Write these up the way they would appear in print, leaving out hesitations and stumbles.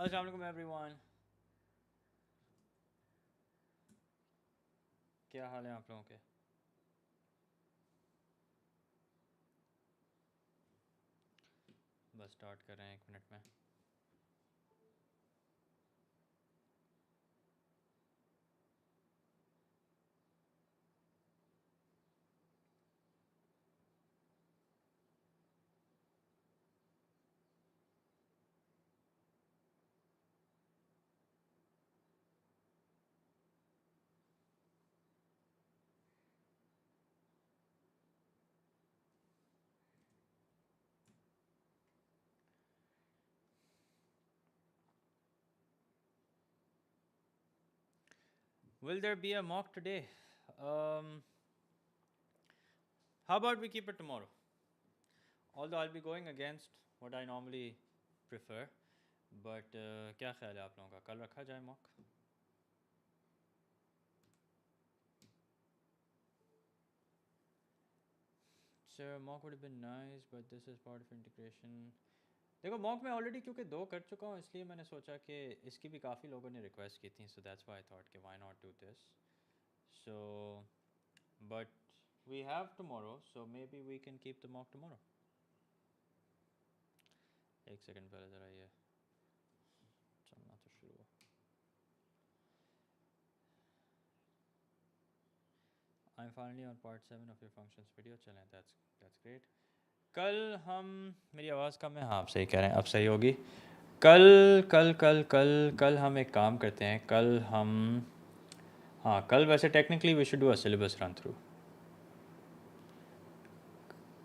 अस्सलाम वालेकुम एवरीवन, क्या हाल है आप लोगों के? बस स्टार्ट कर रहे हैं 1 मिनट में। Will there be a mock today? Um, how about we keep it tomorrow? Although I'll be going against what I normally prefer, but क्या ख्याल है आप लोगों का? कल रखा जाए mock? Sir, mock would have been nice, but this is part of integration. देखो mock मैं already क्योंकि 2 कर चुका हूँ, इसलिए मैंने सोचा कि इसकी भी काफ़ी लोगों ने request की थी, so that's why I thought कि why not do this. So, but we have tomorrow, so maybe we can keep the mock tomorrow. एक सेकंड पहले ज़रा ये चलना तो शुरू हो। I'm finally on part 7 of your functions video. चलें, that's great. कल हम मेरी आवाज़ कम है? हाँ, आप सही कह रहे हैं, अब सही होगी। कल कल कल कल कल हम एक काम करते हैं, कल हम हाँ कल वैसे technically we should do a syllabus run through.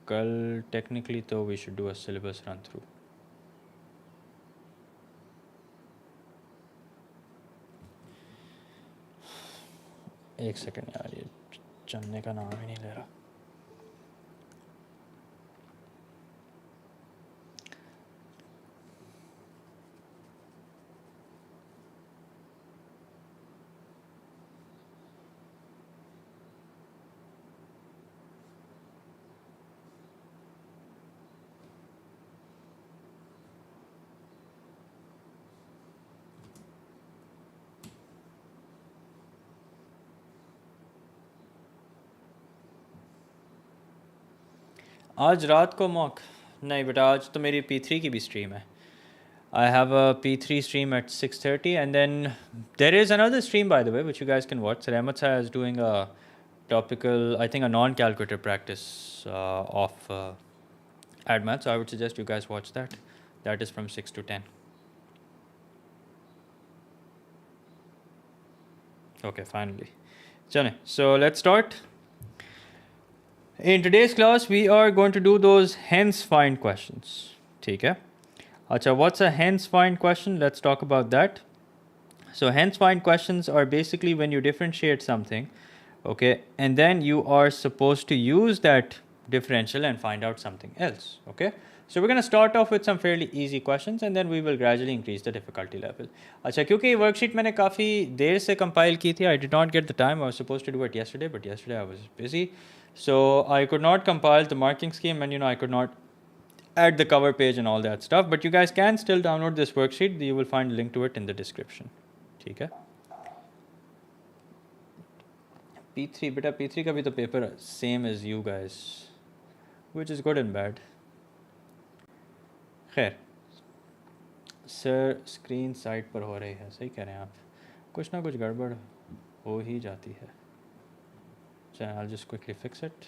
कल टेक्निकली तो we should do a syllabus run through. एक सेकंड यार, ये चलने का नाम ही नहीं ले रहा। आज रात को मॉक नहीं बेटा, आज तो मेरी P3 की भी स्ट्रीम है। I have a P3 stream at 6:30, and then there is another stream, by the way, which you guys can watch. Rahmat Sai is doing a topical, I think a non-calculator practice of AdMath, so I would suggest you guys watch that. That is from 6 to 10. Okay, finally. Chale, so let's start. In today's class, we are going to do those hence find questions. ठीक है? Acha, what's a hence find question? Let's talk about that. So hence find questions are basically when you differentiate something, okay, and then you are supposed to use that differential and find out something else, okay. So we're going to start off with some fairly easy questions and then we will gradually increase the difficulty level. अच्छा, क्योंकि ये worksheet मैंने काफ़ी देर से compile की थी, I did not get the time. I was supposed to do it yesterday, but yesterday I was busy, so I could not compile the marking scheme, and I could not add the cover page and all that stuff. But you guys can still download this worksheet. You will find a link to it in the description. ठीक है? P3 बेटा, P3 का भी तो paper same as you guys, which is good and bad. खैर, sir screen side पर हो रही है, सही कह रहे हैं आप, कुछ ना कुछ गड़बड़ हो ही जाती है। चलो, I'll just quickly fix it.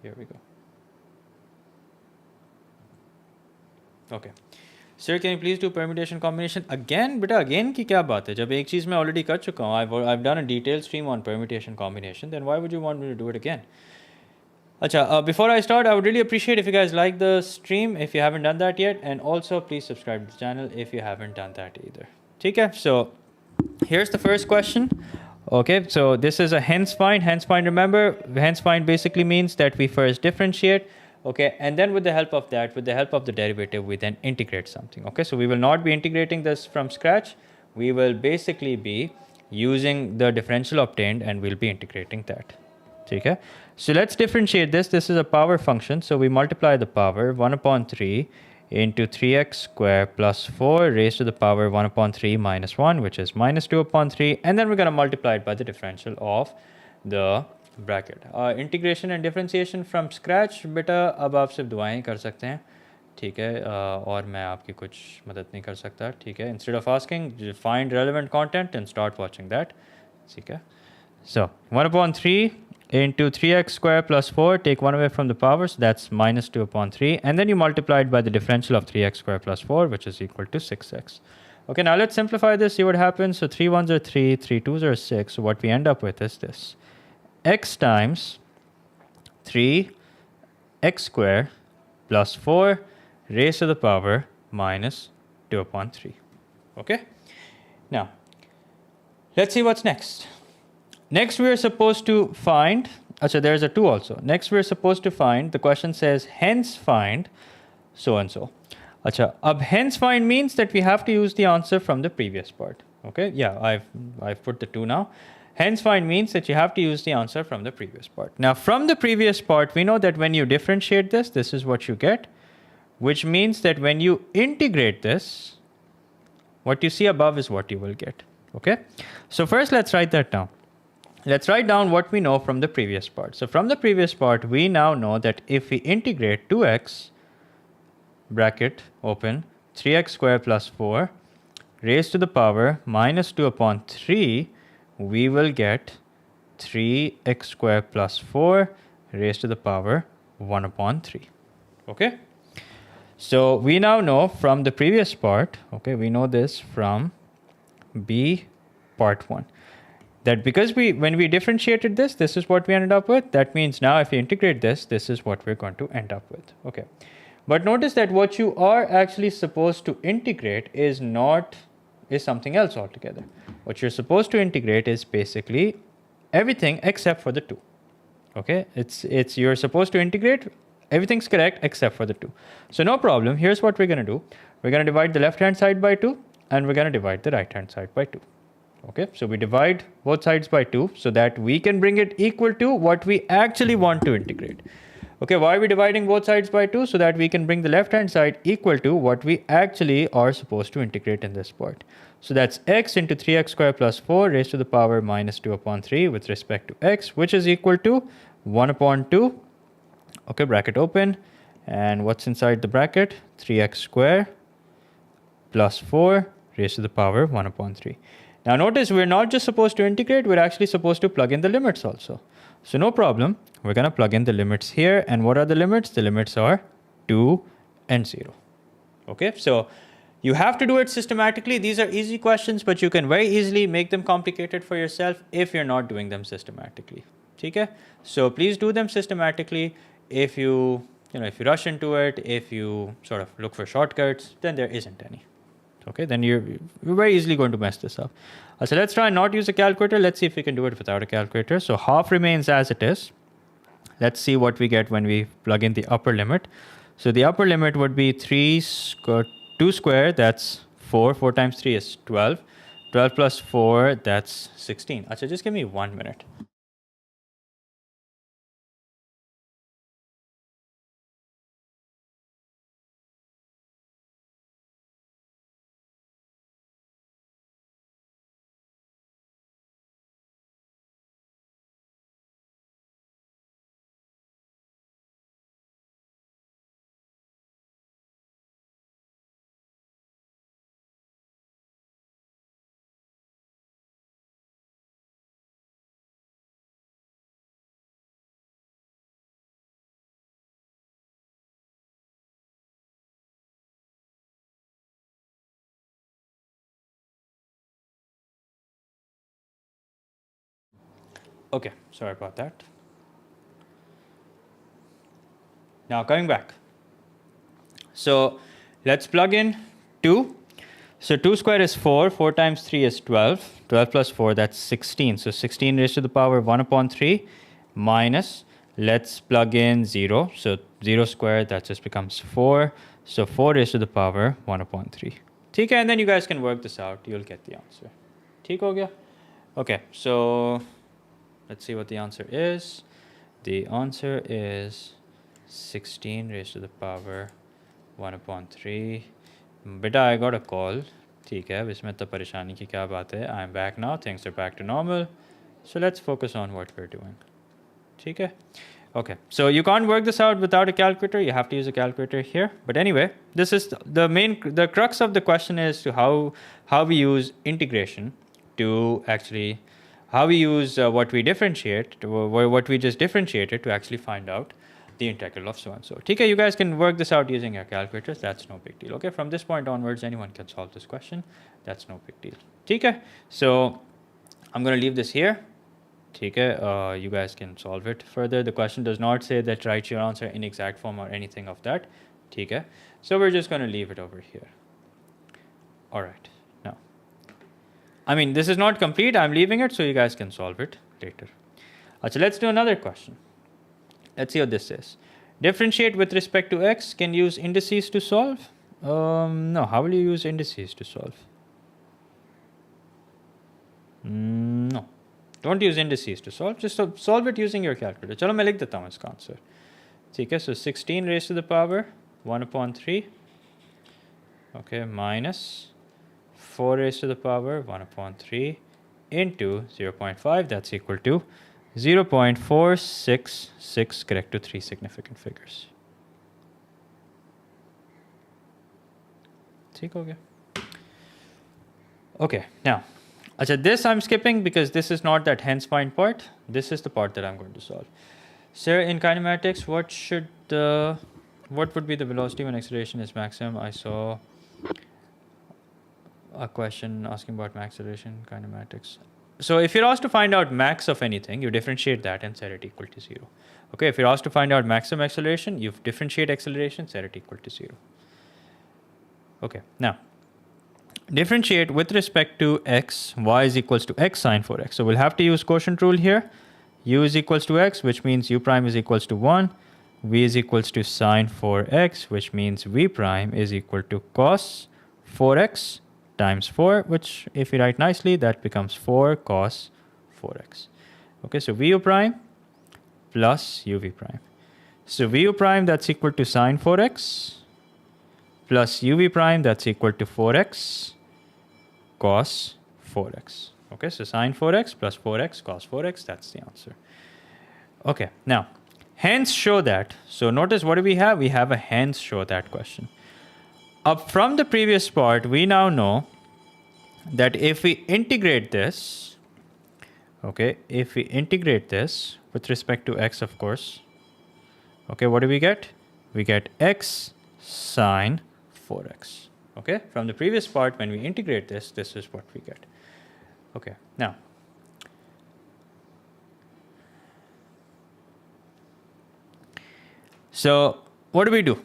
Here we go. Okay. Sir, can you please do permutation combination again? बेटा again की क्या बात है? जब एक चीज़ मैं already कर चुका हूँ, I've done a detailed stream on permutation combination, then why would you want me to do it again? Acha, before I start, I would really appreciate if you guys like the stream if you haven't done that yet, and also please subscribe to the channel if you haven't done that either. Okay, so here's the first question. Okay, so this is a hence find. Hence find, remember, hence find basically means that we first differentiate, okay, and then with the help of that, with the help of the derivative, we then integrate something. Okay, so we will not be integrating this from scratch. We will basically be using the differential obtained and we'll be integrating that. Okay, so let's differentiate this. This is a power function, so we multiply the power 1/3 into 3x square plus 4 raised to the power 1 upon 3 minus 1, which is minus 2 upon 3. And then we're going to multiply it by the differential of the bracket. Integration and differentiation from scratch, बेटा अब आप सिर्फ दुआएं ही कर सकते हैं, ठीक है, और मैं आपकी कुछ मदद नहीं कर सकता, ठीक है. Instead of asking, find relevant content and start watching that, ठीक है. So 1 upon 3 into 3x square plus 4, take 1 away from the power, so that's minus 2 upon 3, and then you multiply it by the differential of 3x square plus 4, which is equal to 6x. Okay, now let's simplify this, see what happens. So 3 1s are 3, 3 2s are 6, so what we end up with is this. X times 3x square plus 4 raised to the power minus 2 upon 3. Okay, now let's see what's next. Next we are supposed to find, there's a 2 also. Next we are supposed to find, the question says hence find so and so. Hence find means that we have to use the answer from the previous part. Okay, yeah, I've put the 2 now. Hence find means that you have to use the answer from the previous part. Now from the previous part, we know that when you differentiate this, this is what you get, which means that when you integrate this, what you see above is what you will get. Okay, so first let's write that down. Let's write down what we know from the previous part. So from the previous part, we now know that if we integrate 2x, bracket open, 3x square plus 4 raised to the power minus 2 upon 3, we will get 3x square plus 4 raised to the power 1 upon 3. Okay? So we now know from the previous part, okay, we know this from B part 1. That because when we differentiated this, this is what we ended up with. That means now if we integrate this, this is what we're going to end up with. Okay. But notice that what you are actually supposed to integrate is something else altogether. What you're supposed to integrate is basically everything except for the 2. Okay. You're supposed to integrate, everything's correct except for the 2. So no problem. Here's what we're going to do. We're going to divide the left hand side by 2 and we're going to divide the right hand side by 2. Okay, so we divide both sides by 2 so that we can bring it equal to what we actually want to integrate. Okay, why are we dividing both sides by 2? So that we can bring the left hand side equal to what we actually are supposed to integrate in this part. So that's x into 3x square plus 4 raised to the power minus 2 upon 3 with respect to x, which is equal to 1 upon 2. Okay, bracket open. And what's inside the bracket? 3x square plus 4 raised to the power 1 upon 3. Now notice we're not just supposed to integrate, we're actually supposed to plug in the limits also. So no problem, we're going to plug in the limits here. And what are the limits? The limits are 2 and 0. Okay, so you have to do it systematically. These are easy questions, but you can very easily make them complicated for yourself if you're not doing them systematically. Okay, so please do them systematically. If you rush into it, if you sort of look for shortcuts, then there isn't any. Okay, then you're very easily going to mess this up. So let's try and not use a calculator. Let's see if we can do it without a calculator. So half remains as it is. Let's see what we get when we plug in the upper limit. So the upper limit would be 2 square, that's 4. 4 times 3 is 12. 12 plus 4, that's 16. Achha, just give me 1 minute. Okay, sorry about that. Now coming back. So let's plug in 2. So 2 square is 4. 4 times 3 is 12. 12 plus 4, that's 16. So 16 raised to the power 1 upon 3 minus, let's plug in 0. So 0 squared, that just becomes 4. So 4 raised to the power 1 upon 3. Okay, and then you guys can work this out. You'll get the answer. ठीक हो गया? Okay, so let's see what the answer is. The answer is 16 raised to the power 1 upon 3. Beta, I got a call. ठीक है, इसमें तो परेशानी की क्या बात है? I'm back now. Things are back to normal. So let's focus on what we're doing. ठीक है? Okay, so you can't work this out without a calculator. You have to use a calculator here. But anyway, this is the crux of the question is to how we use integration to actually, how we use what we differentiate, what we just differentiated to actually find out the integral of so and so. Okay, you guys can work this out using your calculators. That's no big deal. Okay, from this point onwards, anyone can solve this question. That's no big deal. Okay, so I'm going to leave this here. Okay, you guys can solve it further. The question does not say that write your answer in exact form or anything of that. Okay, so we're just going to leave it over here. All right, now, I mean, this is not complete. I'm leaving it so you guys can solve it later. So let's do another question. Let's see what this says. Differentiate with respect to x. Can use indices to solve? No, how will you use indices to solve? No. Don't use indices to solve. Just solve it using your calculator. चलो मैं लिख देता हूँ इसका answer. ठीक है, so 16 raised to the power 1 upon 3. Okay, minus 4 raised to the power 1 upon 3 into 0.5. That's equal to 0.466, correct to 3 significant figures. ठीक हो गया? Okay, now. Achha, this I'm skipping because this is not that hence find part. This is the part that I'm going to solve. Sir, in kinematics, what would be the velocity when acceleration is maximum? I saw a question asking about max acceleration kinematics. So if you're asked to find out max of anything, you differentiate that and set it equal to 0. Okay, if you're asked to find out maximum acceleration, you differentiate acceleration, set it equal to 0. Okay, now. Differentiate with respect to x, y is equals to x sine 4x. So we'll have to use quotient rule here. U is equals to x, which means u prime is equals to 1. V is equals to sine 4x, which means v prime is equal to cos 4x times 4, which if we write nicely, that becomes 4 cos 4x. Okay, so vu prime plus uv prime. So vu prime, that's equal to sine 4x plus uv prime, that's equal to 4x cos 4x. Okay, so sine 4x plus 4x cos 4x, that's the answer. Okay, now, hence show that. So notice what do we have? We have a hence show that question. Up from the previous part, we now know that if we integrate this, okay, if we integrate this with respect to x, of course, okay, what do we get? We get x sine 4x. Okay, from the previous part, when we integrate this, this is what we get. Okay, now, so what do?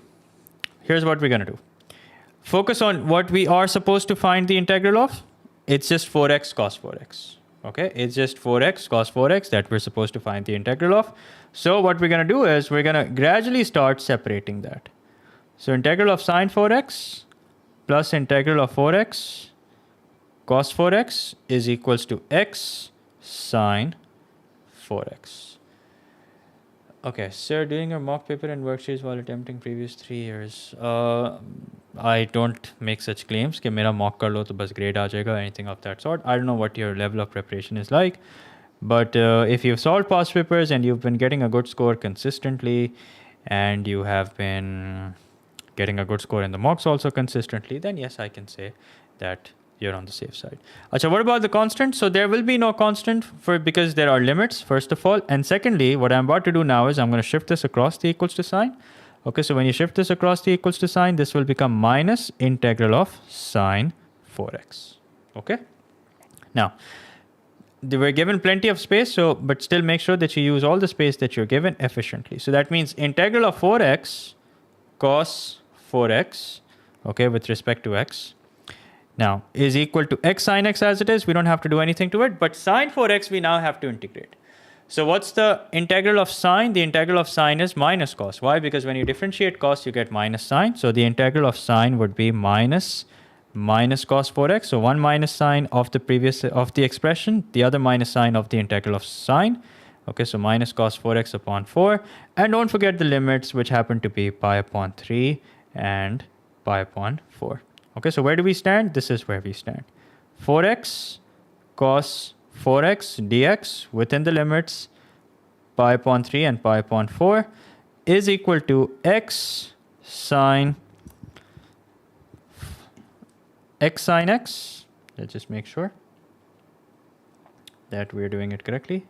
Here's what we're going to do. Focus on what we are supposed to find the integral of. It's just 4x cos 4x. Okay, it's just 4x cos 4x that we're supposed to find the integral of. So what we're going to do is we're going to gradually start separating that. So integral of sine 4x plus integral of 4x cos 4x is equals to x sine 4x. Okay, sir, doing your mock paper and worksheets while attempting previous 3 years. I don't make such claims कि मेरा mock कर लो तो बस grade आ जाएगा, anything of that sort. I don't know what your level of preparation is like. But if you've solved past papers and you've been getting a good score consistently and you have been getting a good score in the mocks also consistently, then yes, I can say that you're on the safe side. Achha, what about the constant? So there will be no constant because there are limits, first of all. And secondly, what I'm about to do now is I'm going to shift this across the equals to sign. Okay, so when you shift this across the equals to sign, this will become minus integral of sine 4x. Okay. Now, they were given plenty of space, but still make sure that you use all the space that you're given efficiently. So that means integral of 4x cos 4x, okay, with respect to x, now is equal to x sine x as it is. We don't have to do anything to it, but sine 4x we now have to integrate. So what's the integral of sine? The integral of sine is minus cos. Why? Because when you differentiate cos, you get minus sine. So the integral of sine would be minus cos 4x. So one minus sine of the expression, the other minus sine of the integral of sine. Okay, so minus cos 4x upon 4. And don't forget the limits, which happen to be pi upon 3 and pi upon 4. Okay, so where do we stand? This is where we stand. 4x cos 4x dx within the limits pi upon 3 and pi upon 4 is equal to x sine x. Let's just make sure that we're doing it correctly.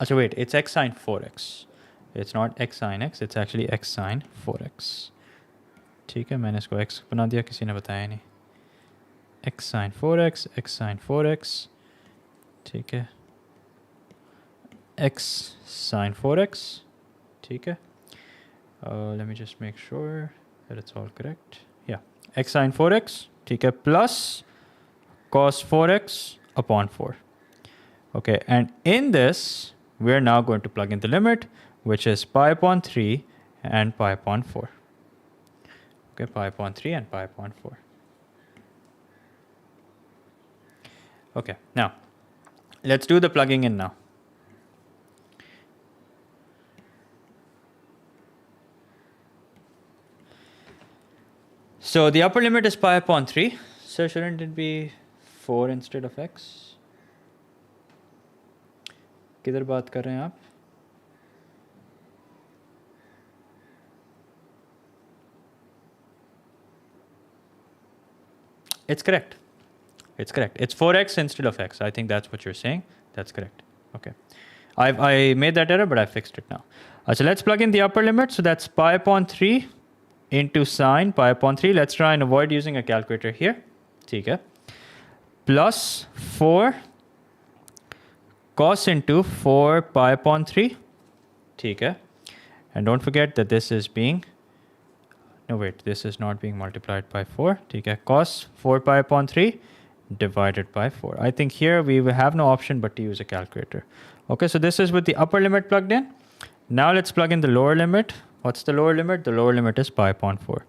Achha, wait, it's x sine 4x. It's not x sine x, it's actually x sine 4x. ठीक है, मैंने इसको x बना दिया, किसी ने बताया नहीं. x sine 4x, x sine 4x. ठीक है. x sine 4x. ठीक है. Let me just make sure that it's all correct. Yeah, x sine 4x. ठीक है, plus cos 4x upon 4. Okay, and in this, we're now going to plug in the limit, which is pi upon 3 and pi upon 4. Okay, pi upon 3 and pi upon 4. Okay, now, let's do the plugging in now. So the upper limit is pi upon 3. So shouldn't it be 4 instead of x? किधर बात कर रहे हैं आप? It's correct. It's correct. It's 4x instead of x. I think that's what you're saying. That's correct. Okay. I made that error, but I fixed it now. So let's plug in the upper limit. So that's pi upon 3 into sine pi upon 3. Let's try and avoid using a calculator here. ठीक है. Plus 4 cos into 4 pi upon 3. ठीक है. And don't forget that this is being... No, wait. This is not being multiplied by 4. ठीक है. Cos 4 pi upon 3 divided by 4. I think here we will have no option but to use a calculator. Okay, so this is with the upper limit plugged in. Now let's plug in the lower limit. What's the lower limit? The lower limit is pi upon 4.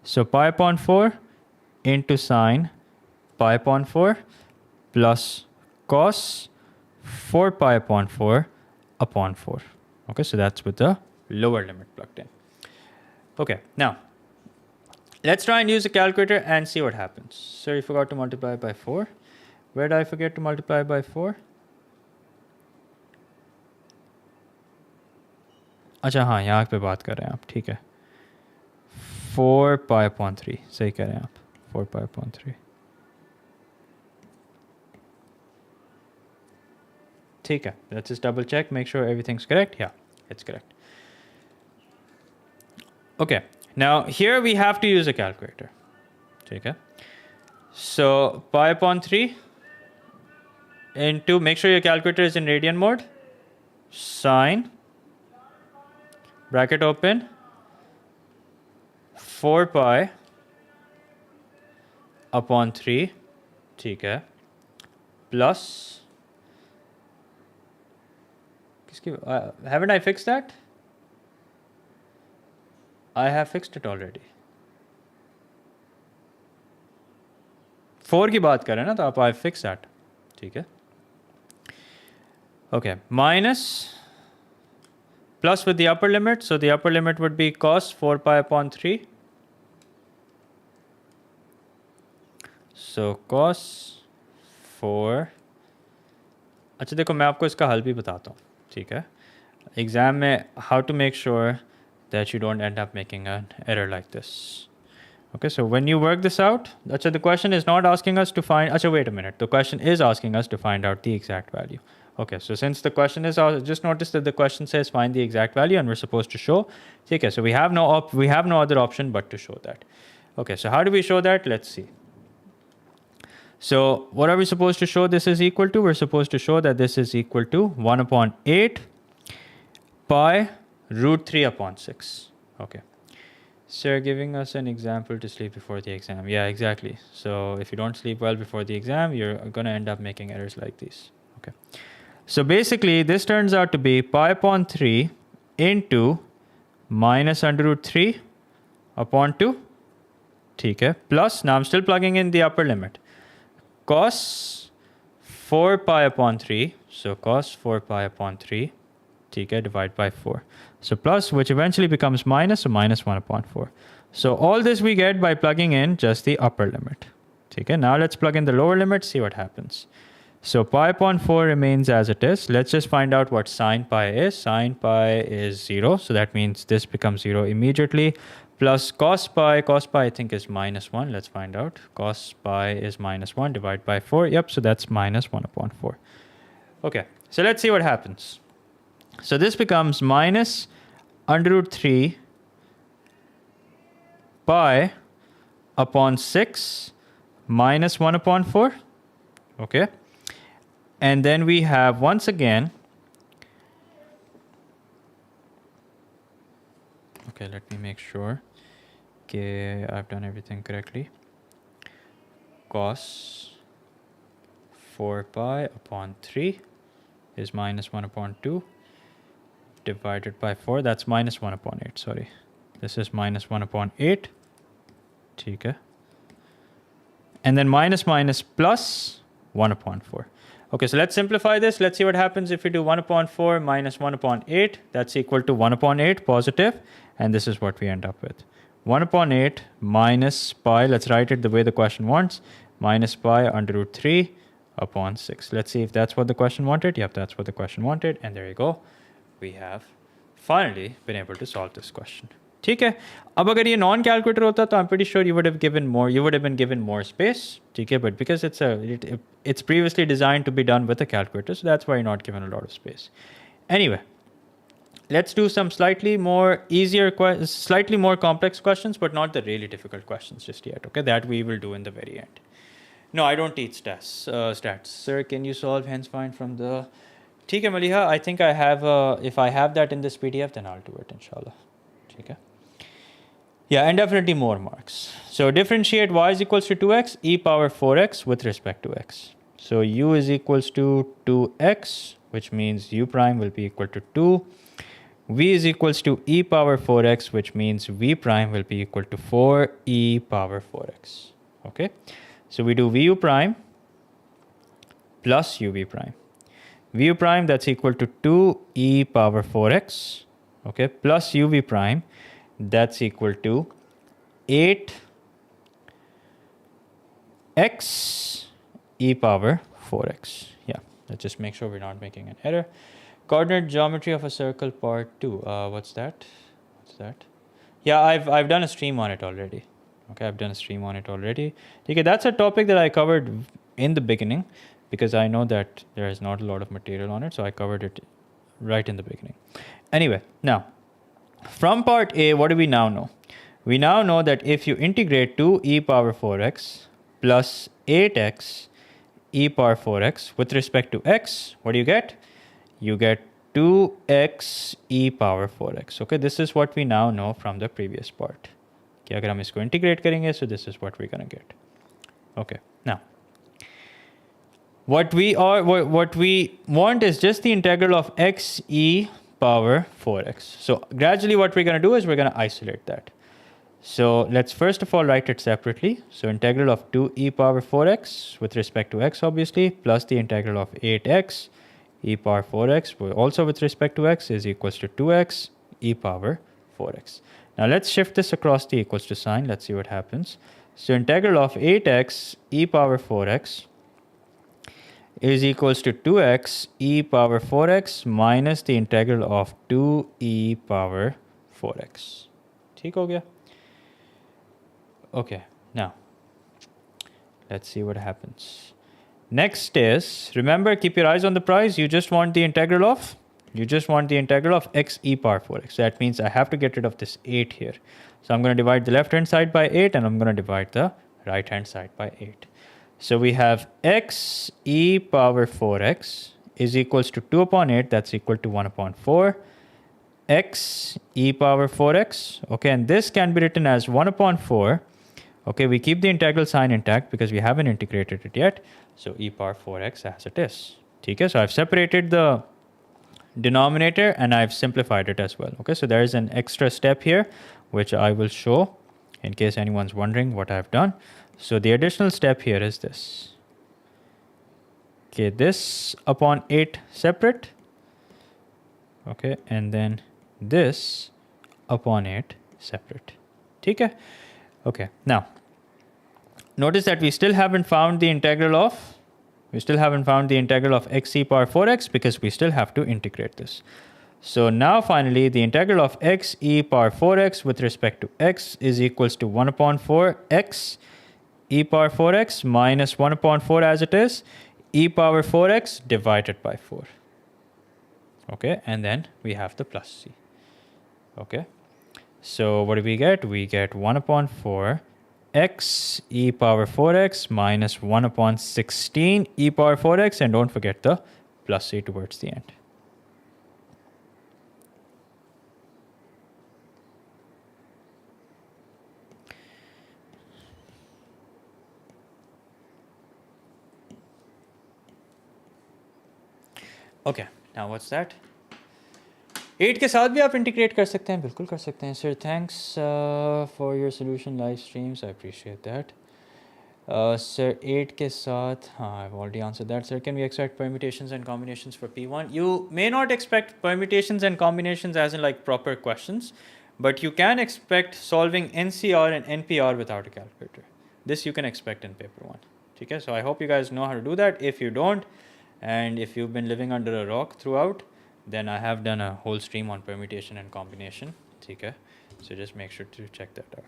So pi upon 4 into sine pi upon 4 plus cos 4 pi upon 4 upon 4. Okay, so that's with the lower limit plugged in. Okay, now let's try and use a calculator and see what happens. So you forgot to multiply by 4. Where did I forget to multiply by 4? अच्छा हाँ, यहाँ पे बात कर रहे हैं आप, ठीक है. 4 pi upon 3, सही कह रहे हैं आप. 4 pi upon 3. ठीक है. Let's just double check, make sure everything's correct. Yeah, it's correct. Okay. Now here we have to use a calculator. ठीक है. So pi upon 3 into, make sure your calculator is in radian mode, sine bracket open 4 pi upon 3, ठीक है, plus haven't I fixed that? I have fixed it already. 4 की बात कर रहे हैं ना, तो आप I fixed that. ठीक है. Okay, minus plus with the upper limit. So the upper limit would be cos 4 pi upon 3. So cos 4. अच्छा देखो, मैं आपको इसका हल भी बताता हूँ. ठीक है. एग्जाम में how to make sure that you don't end up making an error like this. Okay, so when you work this out, the question is not asking us to find, wait a minute, the question is asking us to find out the exact value. Okay, so since the question is, just notice that the question says find the exact value and we're supposed to show. Okay, so we have no other option but to show that. Okay, so how do we show that? Let's see. So what are we supposed to show this is equal to? We're supposed to show that this is equal to 1 upon 8 pi root 3 upon 6. Okay. So you're giving us an example to sleep before the exam. Yeah, exactly. So if you don't sleep well before the exam, you're going to end up making errors like these. Okay. So basically, this turns out to be pi upon 3 into minus under root 3 upon 2. Okay. Plus, now I'm still plugging in the upper limit. Cos 4 pi upon 3. So cos 4 pi upon 3. Okay, divide by 4. So plus, which eventually becomes minus, so minus 1 upon 4. So all this we get by plugging in just the upper limit. Okay, now let's plug in the lower limit, see what happens. So pi upon 4 remains as it is. Let's just find out what sine pi is. Sine pi is 0, so that means this becomes 0 immediately. Plus cos pi I think is minus 1. Let's find out. Cos pi is minus 1 divided by 4. Yep, so that's minus 1 upon 4. Okay, so let's see what happens. So this becomes minus under root 3 pi upon 6 minus 1 upon 4. Okay. And then we have once again, okay, let me make sure okay, I've done everything correctly. Cos 4 pi upon 3 is minus 1 upon 2 divided by 4. That's minus 1 upon 8, sorry. This is minus 1 upon 8. Okay. And then minus plus 1 upon 4. Okay, so let's simplify this. Let's see what happens if we do 1 upon 4 minus 1 upon 8. That's equal to 1 upon 8 positive. And this is what we end up with. 1 upon 8 minus pi, let's write it the way the question wants, minus pi under root 3 upon 6. Let's see if that's what the question wanted. Yep, that's what the question wanted. And there you go. We have finally been able to solve this question. ठीक है, अब अगर ये non calculator होता तो I'm pretty sure you would have been given more space. ठीक है, but because it's previously designed to be done with a calculator, so that's why you're not given a lot of space. Anyway, let's do some slightly more complex questions, but not the really difficult questions just yet. Okay, that we will do in the very end. No, I don't teach stats. Sir, can you solve hence find from the... ठीक है Maliha, I think I have, if I have that in this PDF, then I'll do it, inshallah. ठीक है. Yeah, and definitely more marks. So differentiate y is equals to 2x e power 4x with respect to x. So u is equals to 2x, which means u prime will be equal to 2. V is equals to e power 4x, which means v prime will be equal to 4e power 4x. Okay. So we do vu prime plus uv prime. Vu prime, that's equal to 2e power 4x. Okay, plus uv prime, that's equal to 8x e power 4x. Yeah, let's just make sure we're not making an error. Coordinate geometry of a circle part 2. What's that? Yeah, I've done a stream on it already. Okay, I've done a stream on it already. Okay, that's a topic that I covered in the beginning because I know that there is not a lot of material on it, so I covered it right in the beginning. Anyway, now, from part A, what do we now know? We now know that if you integrate 2e power 4x plus 8x e power 4x with respect to x, what do you get? You get 2x e power 4x. Okay, this is what we now know from the previous part. Okay, agar hum isko integrate karenge, so this is what we're going to get. Okay, now, what we want is just the integral of x e power 4x. So gradually what we're going to do is we're going to isolate that. So let's first of all write it separately. So integral of 2e power 4x with respect to x obviously plus the integral of 8x e power 4x also with respect to x is equals to 2x e power 4x. Now let's shift this across the equals to sign. Let's see what happens. So integral of 8x e power 4x is equals to 2x e power 4x minus the integral of 2e power 4x. ठीक हो गया? Okay, now let's see what happens. Next is, remember, keep your eyes on the prize. You just want the integral of x e power 4x. So that means I have to get rid of this 8 here. So I'm going to divide the left hand side by 8 and I'm going to divide the right hand side by 8. So we have x e power 4x is equals to 2 upon 8. That's equal to 1 upon 4. X e power 4x. Okay, and this can be written as 1 upon 4. Okay, we keep the integral sign intact because we haven't integrated it yet. So e power 4x as it is. Okay, so I've separated the denominator and I've simplified it as well. Okay, so there is an extra step here which I will show in case anyone's wondering what I've done. So the additional step here is this. Okay, this upon 8 separate. Okay, and then this upon 8 separate. Okay? Okay, now notice that we still haven't found the integral of x e power 4x because we still have to integrate this. So now finally the integral of x e power 4x with respect to x is equals to 1 upon 4 x e power 4x minus 1 upon 4 as it is, e power 4x divided by 4. Okay, and then we have the plus c. Okay, so what do we get? We get 1 upon 4 x e power 4x minus 1 upon 16 e power 4x, and don't forget the plus c towards the end. Okay, now what's that? 8 के साथ भी आप integrate कर सकते हैं, बिल्कुल कर सकते हैं sir. Thanks for your solution live streams, I appreciate that. Sir, 8 के साथ, I've already answered that. Sir, can we expect permutations and combinations for P1? You may not expect permutations and combinations as in like proper questions, but you can expect solving NCR and NPR without a calculator. This you can expect in paper 1. Okay? So I hope you guys know how to do that. If you don't, and if you've been living under a rock throughout, then I have done a whole stream on permutation and combination. Okay? So just make sure to check that out.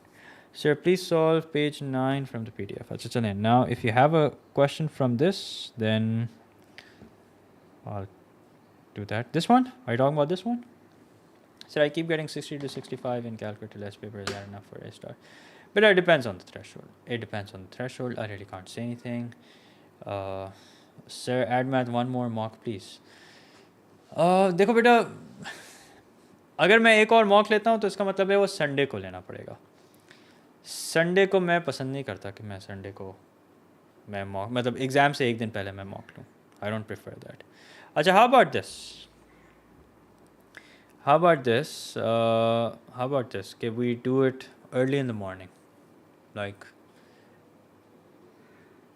Sir, please solve page 9 from the PDF. Now, if you have a question from this, then I'll do that. This one? Are you talking about this one? Sir, I keep getting 60 to 65 in calculator less paper. Is that enough for A star? But it depends on the threshold. It depends on the threshold. I really can't say anything. Sir, add math one more mock, please. देखो बेटा, अगर मैं एक और mock लेता हूँ तो इसका मतलब है वो संडे को लेना पड़ेगा. संडे को मैं पसंद नहीं करता कि मैं संडे को मैं मॉक, मतलब एग्ज़ाम से एक दिन पहले मैं मॉक लूँ. I don't prefer that. अच्छा, हाउ अबाउट दिस कि we do it early in the morning, like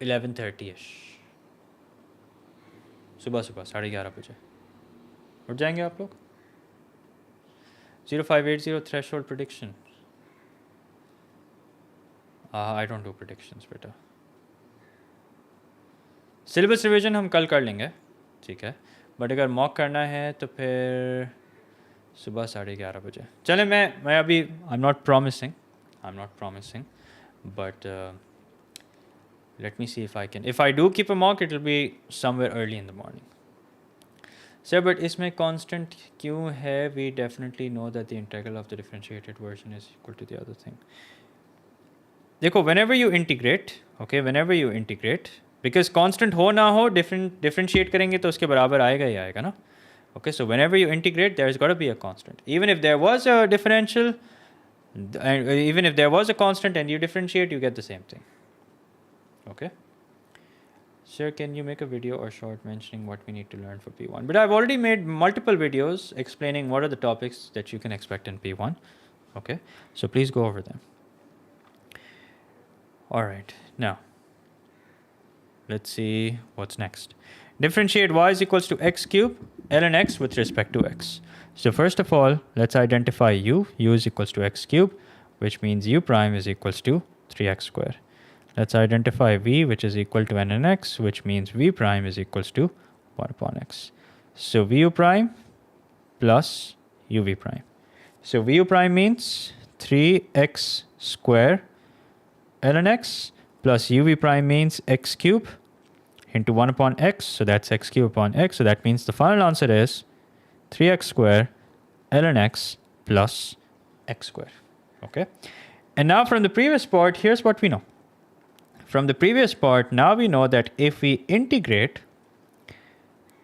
11:30ish, सुबह 11:30 बजे उठ जाएंगे आप लोग. 0580 threshold prediction. I don't do predictions बेटा. सिलेबस रिविजन हम कल कर लेंगे, ठीक है, बट अगर मॉक करना है तो फिर सुबह 11:30 बजे. चले, मैं अभी I am not promising, but let me see if I can. If I do keep a mock it will be somewhere early in the morning. Sir, but इसमें कांस्टेंट क्यों है? We definitely know that the integral of the differentiated version is equal to the other thing. देखो, whenever you integrate, because constant हो ना हो, differentiate करेंगे तो उसके बराबर आएगा ही आएगा ना. Okay, so whenever you integrate, there's got to be a constant. Even if there was a differential, and even if there was a constant and you differentiate, you get the same thing. Okay. Sir, can you make a video or short mentioning what we need to learn for P1? But I've already made multiple videos explaining what are the topics that you can expect in P1. Okay, so please go over them. Alright, now let's see what's next. Differentiate y is equals to x cube ln x with respect to x. So first of all, let's identify u. U is equals to x cube, which means u prime is equals to 3x square. Let's identify v, which is equal to n and x, which means v prime is equals to 1 upon x. So vu prime plus uv prime. So vu prime means 3x square ln x plus uv prime means x cube into 1 upon x. So that's x cube upon x. So that means the final answer is 3x square ln x plus x square. Okay. And now from the previous part, here's what we know. From the previous part, now we know that if we integrate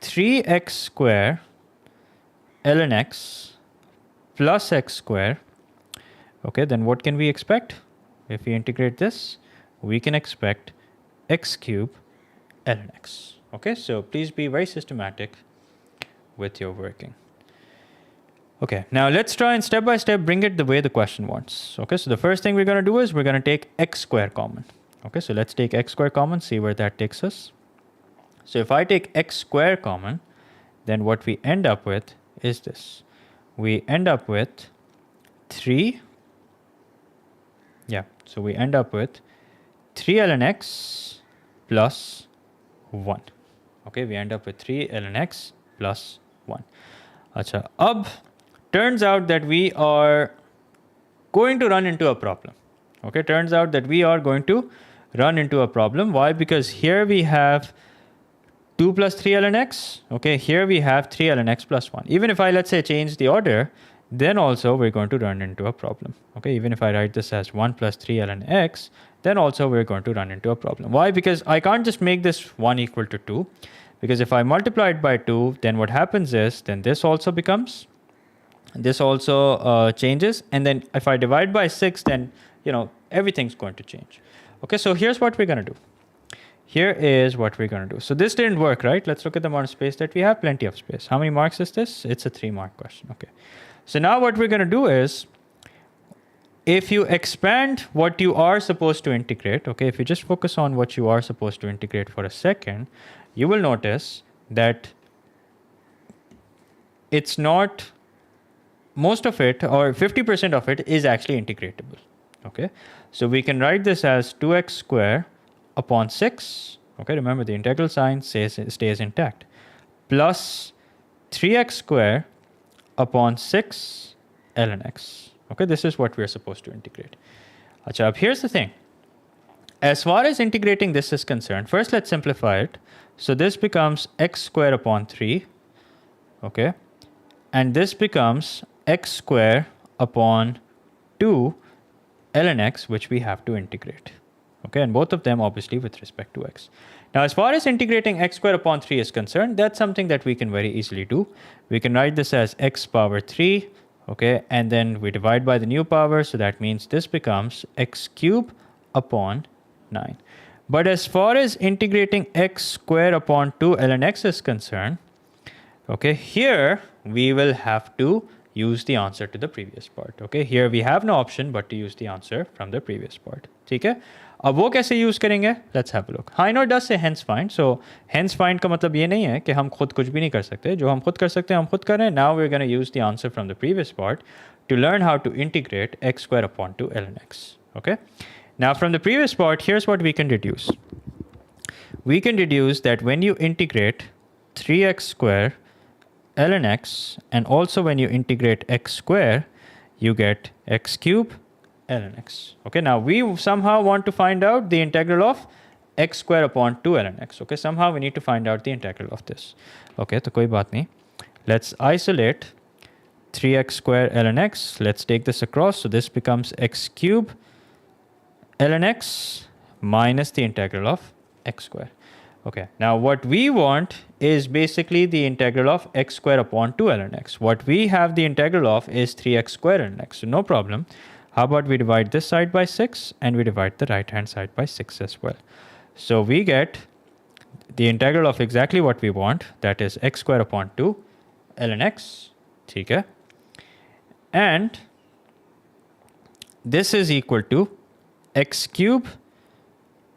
3x square ln x plus x square, okay, then what can we expect? If we integrate this, we can expect x cube ln x. Okay, so please be very systematic with your working. Okay, now let's try and step by step bring it the way the question wants. Okay, so the first thing we're going to do is we're going to take x square common. Okay, so let's take x square common, see where that takes us. So if I take x square common, then what we end up with is this. we end up with 3. Yeah, so we end up with 3 ln x plus 1. Okay, we end up with 3 ln x plus 1. Acha, ab turns out that we are going to run into a problem. Okay, turns out that we are going to run into a problem. Why? Because here we have 2 plus 3 ln x. Okay, here we have 3 ln x plus 1. Even if I, let's say, change the order, then also we're going to run into a problem. Okay, even if I write this as 1 plus 3 ln x, then also we're going to run into a problem. Why? Because I can't just make this 1 equal to 2. Because if I multiply it by 2, then what happens is, then this also becomes, this also changes. And then if I divide by 6, then, everything's going to change. Okay, so here's what we're going to do. Here is what we're going to do. So this didn't work, right? Let's look at the amount of space that we have. Plenty of space. How many marks is this? It's a 3-mark question. Okay. So now what we're going to do is, if you expand what you are supposed to integrate, okay, if you just focus on what you are supposed to integrate for a second, you will notice that it's not, most of it, or 50% of it is actually integratable. Okay. So we can write this as 2x square upon 6. Okay, remember the integral sign stays intact. Plus 3x square upon 6 ln x. Okay, this is what we're supposed to integrate. Achha, here's the thing. As far as integrating this is concerned, first let's simplify it. So this becomes x square upon 3. Okay, and this becomes x square upon 2 ln x, which we have to integrate. Okay, and both of them obviously with respect to x. Now, as far as integrating x square upon 3 is concerned, that's something that we can very easily do. We can write this as x power 3, okay, and then we divide by the new power, so that means this becomes x cube upon 9. But as far as integrating x square upon 2 ln x is concerned, okay, here we will have to use the answer to the previous part. Okay, here we have no option but to use the answer from the previous part. ठीक है, अब वो कैसे use करेंगे? Let's have a look. I know it does say hence find. So hence find का मतलब ये नहीं है कि हम खुद कुछ भी नहीं कर सकते. जो हम खुद कर सकते हैं हम खुद करें. Now we're going to use the answer from the previous part to learn how to integrate x square upon 2 ln x. Okay. Now from the previous part, here's what we can deduce. We can deduce that when you integrate 3x square ln x, and also when you integrate x square, you get x cube ln x. Okay, now we somehow want to find out the integral of x square upon 2 ln x. Okay, somehow we need to find out the integral of this. Okay, तो कोई बात नहीं. Let's isolate 3x square ln x. Let's take this across. So this becomes x cube ln x minus the integral of x square. Okay, now what we want is basically the integral of x square upon 2 ln x. What we have the integral of is 3x square ln x. So no problem. How about we divide this side by 6 and we divide the right hand side by 6 as well. So we get the integral of exactly what we want, that is x square upon 2 ln x. Okay? And this is equal to x cube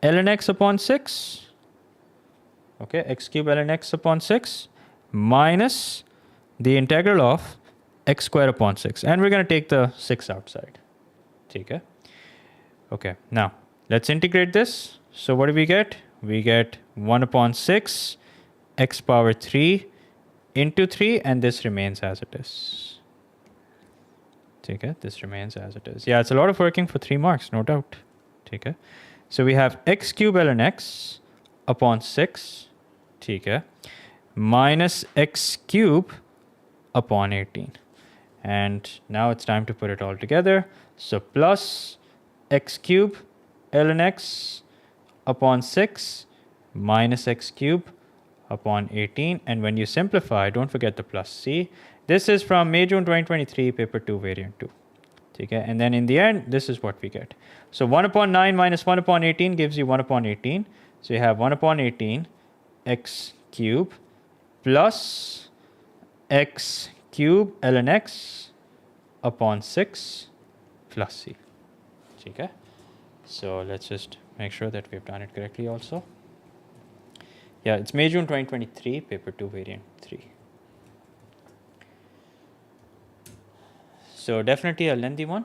ln x upon 6. Okay, x cube ln x upon 6 minus the integral of x square upon 6. And we're going to take the 6 outside. Okay. Okay, now let's integrate this. So what do we get? We get 1 upon 6 x power 3 into 3, and this remains as it is. Okay, this remains as it is. Yeah, it's a lot of working for 3 marks, no doubt. Okay. So we have x cube ln x upon 6, okay, minus x cube upon 18. And now it's time to put it all together. So plus x cube ln x upon 6 minus x cube upon 18. And when you simplify, don't forget the plus c. This is from May, June 2023, paper 2, variant 2. Okay, and then in the end, this is what we get. So 1 upon 9 minus 1 upon 18 gives you 1 upon 18. So you have 1 upon 18 x cube plus x cube ln x upon 6 plus c. Okay, so let's just make sure that we've done it correctly also. Yeah, it's May, June 2023, paper 2, variant 3. So definitely a lengthy one.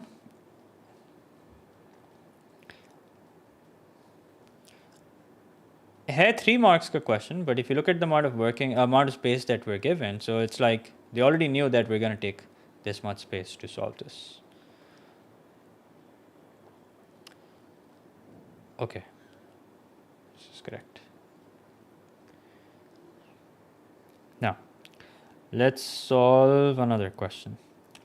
Here 3 marks ka question, but if you look at the amount of space that we're given, so it's like they already knew that we're going to take this much space to solve this. Okay, this is correct. Now let's solve another question.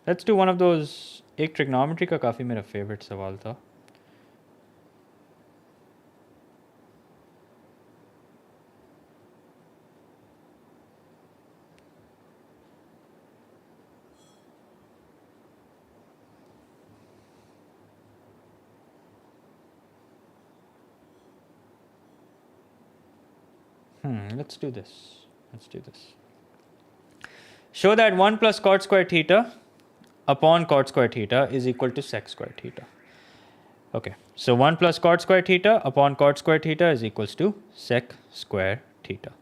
Let's do one of those. एक trigonometry का काफ़ी मेरा favorite सवाल था. Let's do this. Show that 1 plus cot square theta upon cot square theta is equal to sec square theta. Okay, so 1 plus cot square theta upon cot square theta is equals to sec square theta.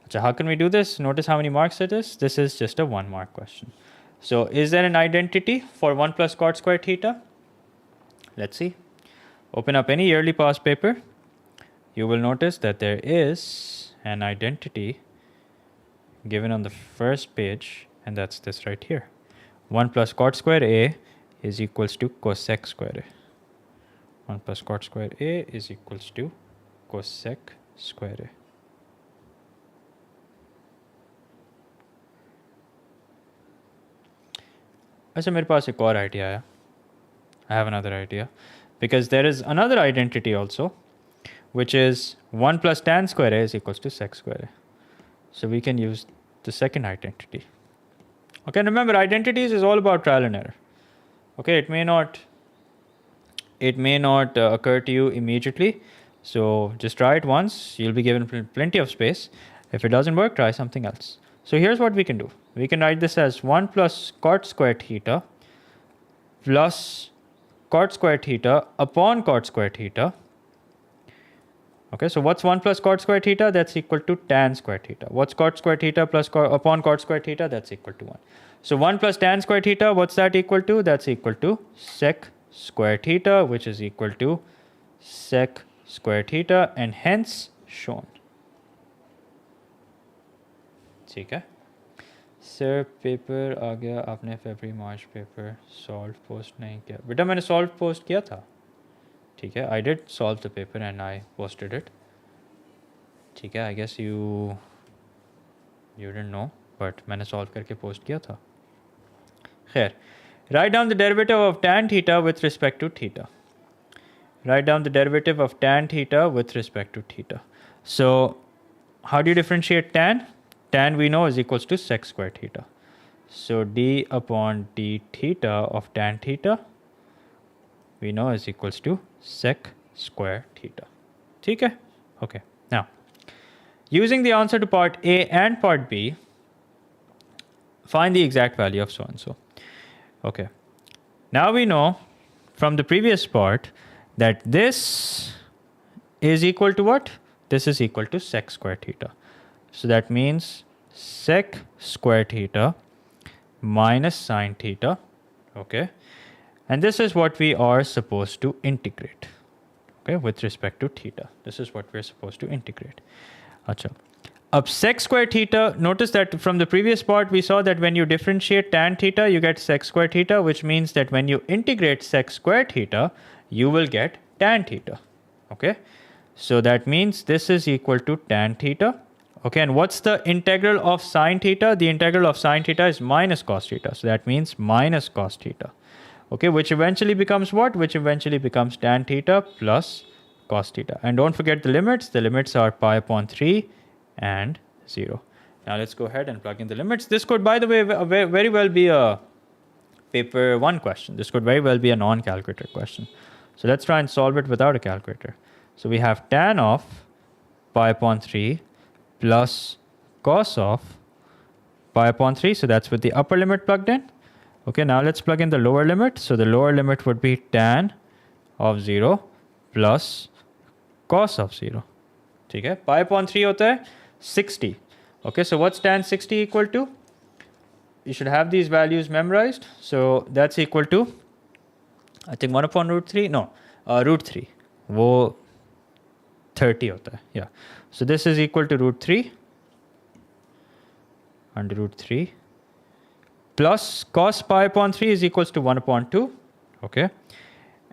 So how can we do this? Notice how many marks it is. This is just a 1 mark question. So is there an identity for 1 plus cot square theta? Let's see. Open up any yearly past paper. You will notice that there is an identity given on the first page, and that's this right here. 1 plus cot square A is equals to cosec square A. 1 plus cot square A is equals to cosec square A. अच्छा मेरे पास एक और idea आया. I have another idea, because there is another identity also, which is 1 plus tan square A is equals to sec square A. So we can use the second identity. Okay, remember identities is all about trial and error. Okay, it may not occur to you immediately. So just try it once. You'll be given plenty of space. If it doesn't work, try something else. So here's what we can do. We can write this as 1 plus cot square theta plus cot square theta upon cot square theta. Okay, so what's 1 plus cot square theta? That's equal to tan square theta. What's cot square theta plus upon cot square theta? That's equal to 1. So 1 plus tan square theta, what's that equal to? That's equal to sec square theta, which is equal to sec square theta, and hence shown. ठीक है sir paper आ गया आपने फरवरी मार्च paper solve post नहीं किया बेटा मैंने solve post किया था ठीक है I did solve the paper and I posted it ठीक है I guess you didn't know but मैंने सॉल्व करके पोस्ट किया था खैर write down the derivative of tan theta with respect to theta. Write down the derivative of tan theta with respect to theta. So how do you differentiate tan? Tan we know is equals to sec square theta. So d upon d theta of tan theta we know is equals to sec square theta. ठीक है? Okay. Now, using the answer to part A and part B, find the exact value of so and so. Okay. Now we know from the previous part that this is equal to what? This is equal to sec square theta. So that means sec square theta minus sine theta. Okay. And this is what we are supposed to integrate. Okay, with respect to theta. This is what we're supposed to integrate. Achha. Up sec square theta, notice that from the previous part we saw that when you differentiate tan theta you get sec square theta, which means that when you integrate sec square theta you will get tan theta. Okay, so that means this is equal to tan theta. Okay, and what's the integral of sine theta? The integral of sine theta is minus cos theta, so that means minus cos theta. Okay, which eventually becomes what? Which eventually becomes tan theta plus cos theta. And don't forget the limits. The limits are pi upon 3 and 0. Now let's go ahead and plug in the limits. This could, by the way, very well be a paper 1 question. This could very well be a non-calculator question. So let's try and solve it without a calculator. So we have tan of pi upon 3 plus cos of pi upon 3. So that's with the upper limit plugged in. Okay, now let's plug in the lower limit. So the lower limit would be tan of 0 plus cos of 0. ठीक है, pi upon 3 होता है 60. Okay, so what's tan 60 equal to? you should have these values memorized. So that's equal to, I think 1 upon root 3, no, root 3, वो 30 होता है, yeah. So this is equal to root 3 under root 3 plus cos pi upon 3 is equals to 1 upon 2, okay.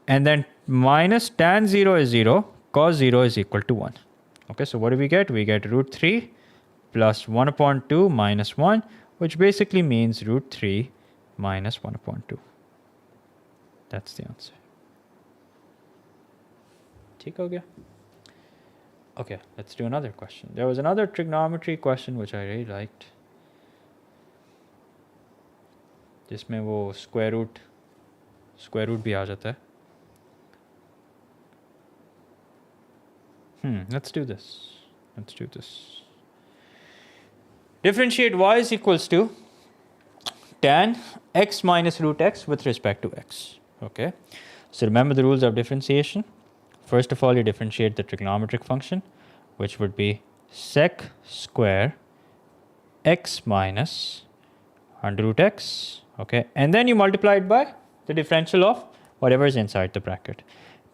And then minus tan 0 is 0, cos 0 is equal to 1. Okay, so what do we get? We get root 3 plus 1 upon 2 minus 1, which basically means root 3 minus 1 upon 2. That's the answer. ठीक हो गया? Okay, let's do another question. There was another trigonometry question which I really liked. जिसमें वो square root भी आ जाता है. Let's do this. Differentiate y is equals to tan x minus root x with respect to x. Okay. So remember the rules of differentiation. First of all, you differentiate the trigonometric function, which would be sec square x minus under root x. Okay. And then you multiply it by the differential of whatever is inside the bracket.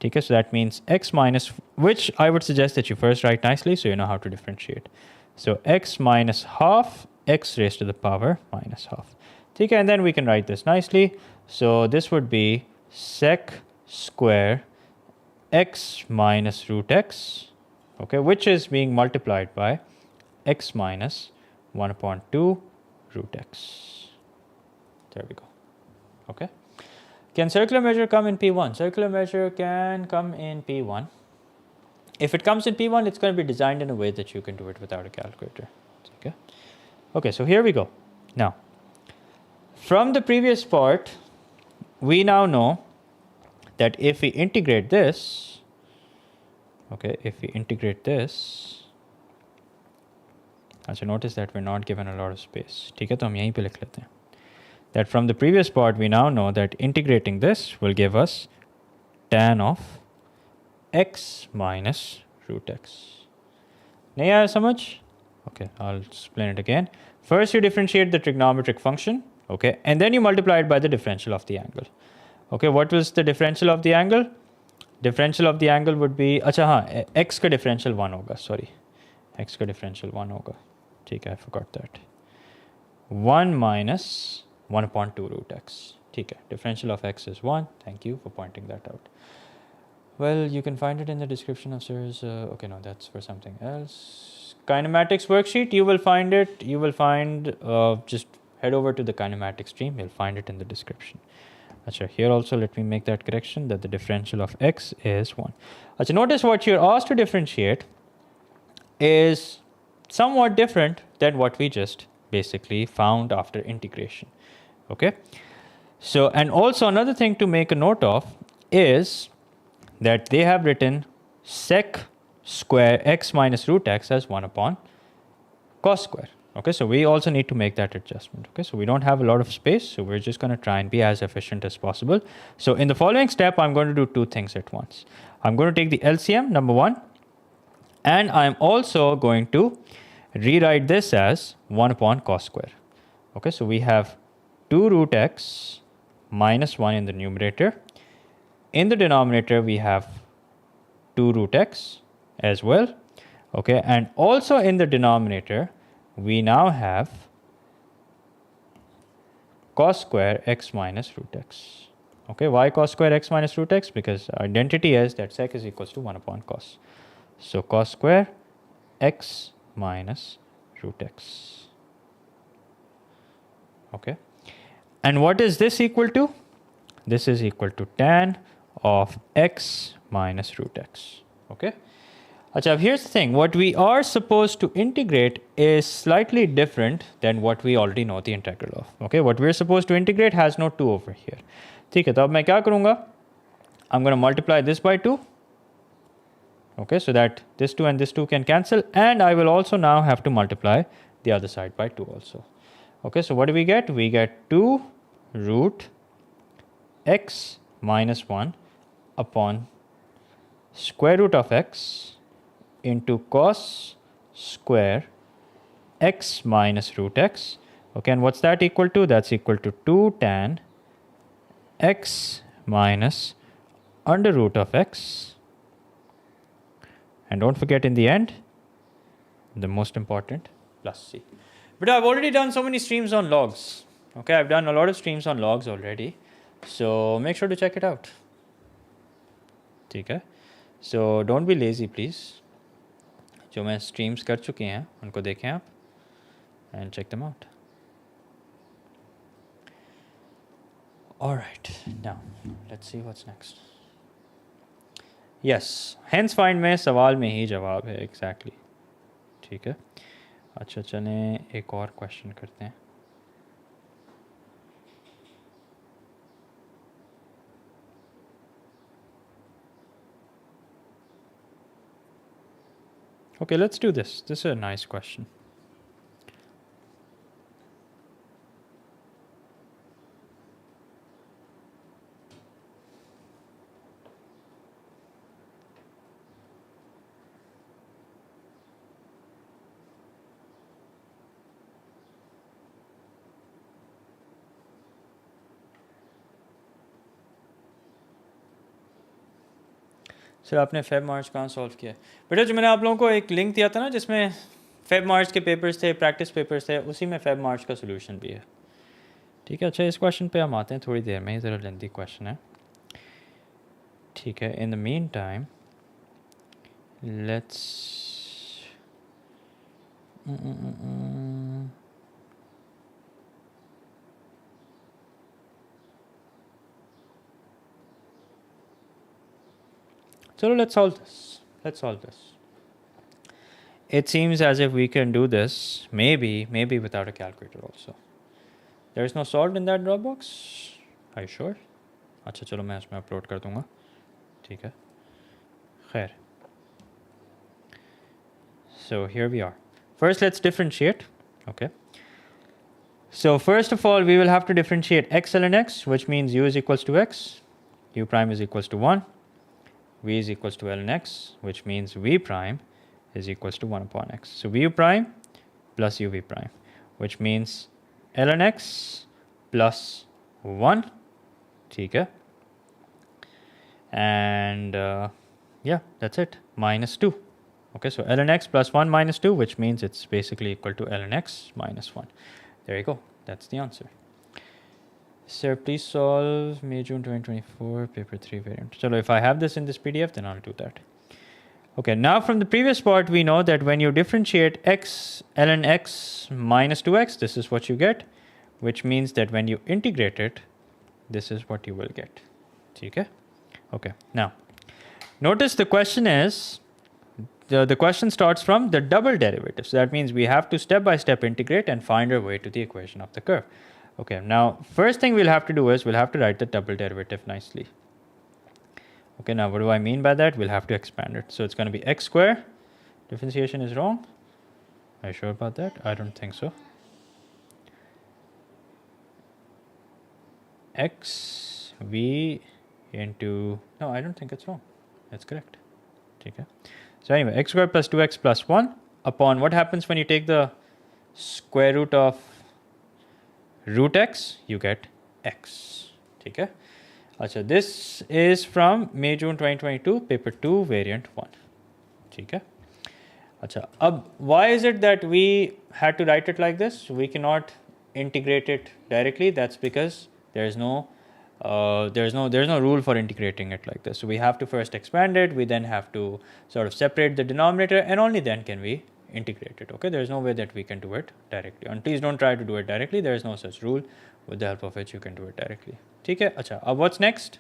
Okay, so that means x minus, which I would suggest that you first write nicely so you know how to differentiate. So x minus half x raised to the power minus half. Okay, and then we can write this nicely. So this would be sec square x minus root x, okay, which is being multiplied by x minus 1 upon 2 root x. There we go. Okay. Can circular measure come in P1? Circular measure can come in P1. If it comes in P1, it's going to be designed in a way that you can do it without a calculator. Okay. Okay, so here we go. Now, from the previous part, we now know that if we integrate this, okay, actually notice that we're not given a lot of space. ठीक है, तो हम यहीं पे लिख लेते हैं. That from the previous part, we now know that integrating this will give us tan of x minus root x. Nahi aaya samajh? Okay, I'll explain it again. First, you differentiate the trigonometric function, okay, and then you multiply it by the differential of the angle. Okay, what was the differential of the angle? Differential of the angle would be, अच्छा हाँ, x का differential 1 होगा, sorry. X का differential 1 होगा. ठीक है, I forgot that. 1 minus 1 upon 2 root x. Okay, differential of x is 1. Thank you for pointing that out. Well, you can find it in the description of sir's. Okay, no, that's for something else. Kinematics worksheet, you will find it. Just head over to the kinematics stream. You'll find it in the description. Achha, here also let me make that correction that the differential of x is 1. Achha, notice what you're asked to differentiate is somewhat different than what we just basically found after integration. Okay, so and also another thing to make a note of is that they have written sec square x minus root x as 1 upon cos square. Okay, so we also need to make that adjustment. Okay, so we don't have a lot of space, so we're just going to try and be as efficient as possible. So in the following step, I'm going to do two things at once. I'm going to take the LCM, number 1, and I'm also going to rewrite this as 1 upon cos square. Okay, so we have 2 root x minus 1 in the numerator. In the denominator, we have 2 root x as well. Okay, and also in the denominator, we now have cos square x minus root x. Okay, why cos square x minus root x? Because our identity is that sec is equals to 1 upon cos. So cos square x minus root x. Okay. And what is this equal to? This is equal to tan of x minus root x. Okay. Achha, here's the thing. What we are supposed to integrate is slightly different than what we already know the integral of. Okay. What we're supposed to integrate has no 2 over here. ठीक है, तो अब मैं क्या करूँगा? I'm going to multiply this by 2. Okay, so that this 2 and this 2 can cancel, and I will also now have to multiply the other side by 2 also. Okay, so what do we get? We get 2 root x minus 1 upon square root of x into cos square x minus root x, Okay, and what's that equal to? That's equal to 2 tan x minus under root of x. And don't forget in the end, the most important, plus c. But I've already done so many streams on logs. Okay, I've done a lot of streams on logs already. So make sure to check it out. Okay, so don't be lazy please. जो मैं streams कर चुके हैं उनको देखें आप and check them out. Alright, now let's see what's next. Yes, hence find में सवाल में ही जवाब है exactly. ठीक है, अच्छा चलें एक और क्वेश्चन करते हैं. Okay, let's do this. This is a nice question. Sir आपने फेब मार्च कहाँ सॉल्व किया? बेटा जो मैंने आप लोगों को एक लिंक दिया था ना जिसमें फेब मार्च के पेपर्स थे, प्रैक्टिस पेपर्स थे, उसी में फेब मार्च का सोल्यूशन भी है. ठीक है, अच्छा इस क्वेश्चन पे हम आते हैं थोड़ी देर में, ज़रा लेंथी क्वेश्चन है. ठीक है, in the mean time let's So let's solve this. Let's solve this. It seems as if we can do this, maybe without a calculator also. There is no solved in that Dropbox. Are you sure? अच्छा चलो मैं इसमें upload कर दूँगा. ठीक है. खैर. So here we are. First let's differentiate. Okay. So first of all we will have to differentiate x ln x, which means u is equals to x, u prime is equals to 1. V is equals to ln x, which means v prime is equals to 1 upon x. So vu prime plus uv prime, which means ln x plus 1. ठीक है. And yeah, that's it. Minus 2. Okay, so ln x plus 1 minus 2, which means it's basically equal to ln x minus 1. There you go. That's the answer. Sir, please solve May June 2024 paper 3 variant. So if I have this in this PDF, then I'll do that. Okay, now from the previous part, we know that when you differentiate x ln x minus 2x, this is what you get, which means that when you integrate it, this is what you will get. Okay? Okay, now notice the question is, the question starts from the double derivative. So that means we have to step by step integrate and find our way to the equation of the curve. Okay, now first thing we'll have to do is we'll have to write the double derivative nicely. Okay, now what do I mean by that? We'll have to expand it. So it's going to be x square. Differentiation is wrong. Are you sure about that? I don't think so. X v into, no, I don't think it's wrong. That's correct. Okay. So anyway, x squared plus 2x plus 1 upon what happens when you take the square root of root x, you get x. Okay. Achha, this is from May June 2022 paper 2 variant 1. Okay. Achha, why is it that we had to write it like this? We cannot integrate it directly. That's because there's no rule for integrating it like this. So we have to first expand it. We then have to sort of separate the denominator, and only then can we integrate it. Okay, there's no way that we can do it directly. And please don't try to do it directly. There is no such rule with the help of which you can do it directly. Okay, acha. What's next?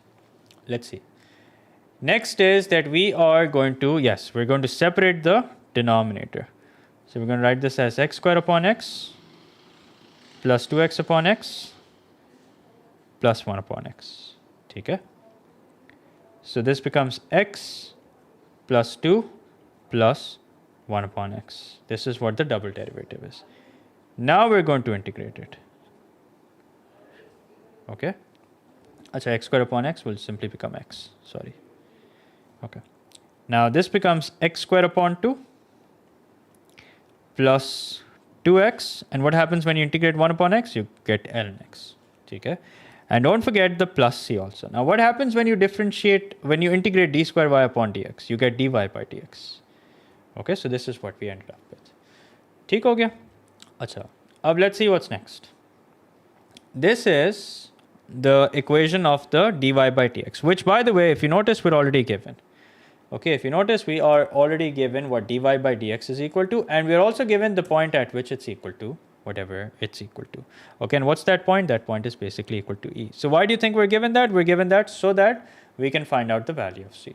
Let's see. Next is that we are going to, yes, we're going to separate the denominator. So we're going to write this as x squared upon x plus 2x upon x plus 1 upon x. Okay. So this becomes x plus 2 plus 1 upon x. This is what the double derivative is. Now we're going to integrate it. Okay. Achha, x squared upon x will simply become x. Sorry. Okay. Now this becomes x squared upon 2 plus 2x, and what happens when you integrate 1 upon x? You get ln x. Okay? And don't forget the plus c also. Now what happens when you integrate d square y upon dx? You get dy by dx. Okay, so this is what we ended up with. ठीक हो गया? अच्छा, अब let's see what's next. This is the equation of the dy by dx, which by the way, if you notice, we're already given. Okay, if you notice, we are already given what dy by dx is equal to, and we're also given the point at which it's equal to whatever it's equal to. Okay, and what's that point? That point is basically equal to e. So why do you think we're given that? We're given that so that we can find out the value of c.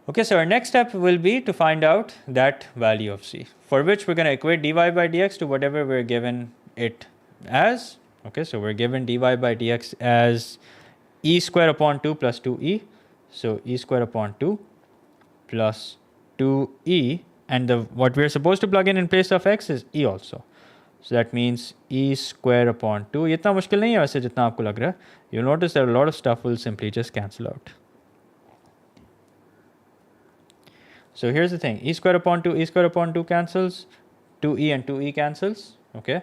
Okay, so our next step will be to find out that value of c, for which we're going to equate dy by dx to whatever we're given it as. Okay, so we're given dy by dx as e square upon 2 plus 2e. So e square upon 2 plus 2e, and what we're supposed to plug in place of x is e also. So that means e square upon 2. ये इतना मुश्किल नहीं है वैसे जितना आपको लग रहा है. You'll notice that a lot of stuff will simply just cancel out. So here's the thing. E square upon 2 cancels. 2e and 2e cancels. Okay.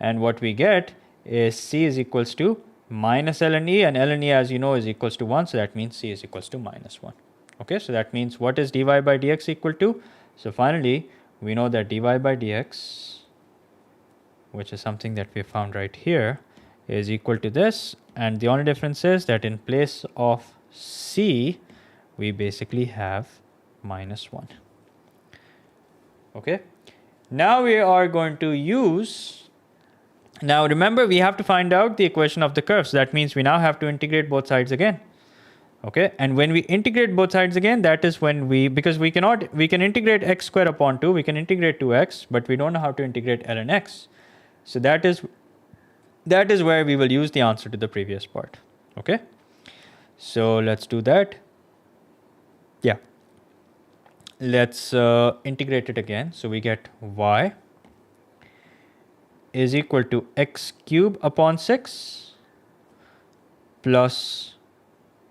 And what we get is c is equals to minus ln e, and ln e, as you know, is equals to 1. So that means c is equals to minus 1. Okay. So that means what is dy by dx equal to? So finally, we know that dy by dx, which is something that we found right here, is equal to this. And the only difference is that in place of c, we basically have minus 1. Okay. Now we are going to use... Now remember, we have to find out the equation of the curve. So that means we now have to integrate both sides again. Okay. And when we integrate both sides again, that is when because we can integrate x square upon 2, we can integrate 2x, but we don't know how to integrate ln x. So that is where we will use the answer to the previous part. Okay. So let's do that. Yeah. Let's integrate it again. So we get y is equal to x cube upon 6 plus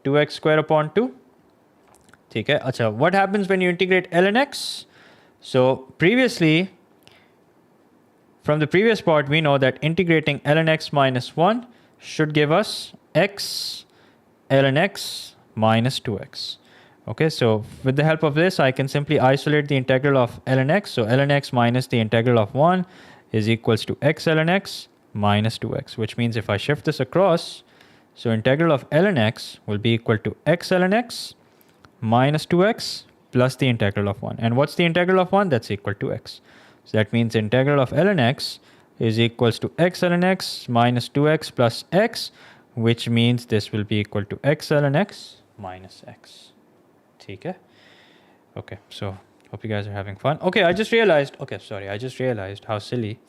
2x square upon 2. ठीक है. अच्छा, what happens when you integrate ln x? So previously, from the previous part, we know that integrating ln x minus 1 should give us x ln x minus 2x. Okay, so with the help of this, I can simply isolate the integral of ln x. So ln x minus the integral of 1 is equals to x ln x minus 2x, which means if I shift this across, so integral of ln x will be equal to x ln x minus 2x plus the integral of 1. And what's the integral of 1? That's equal to x. So that means integral of ln x is equals to x ln x minus 2x plus x, which means this will be equal to x ln x minus x. Okay. Okay, so hope you guys are having fun. Okay, I just realized how silly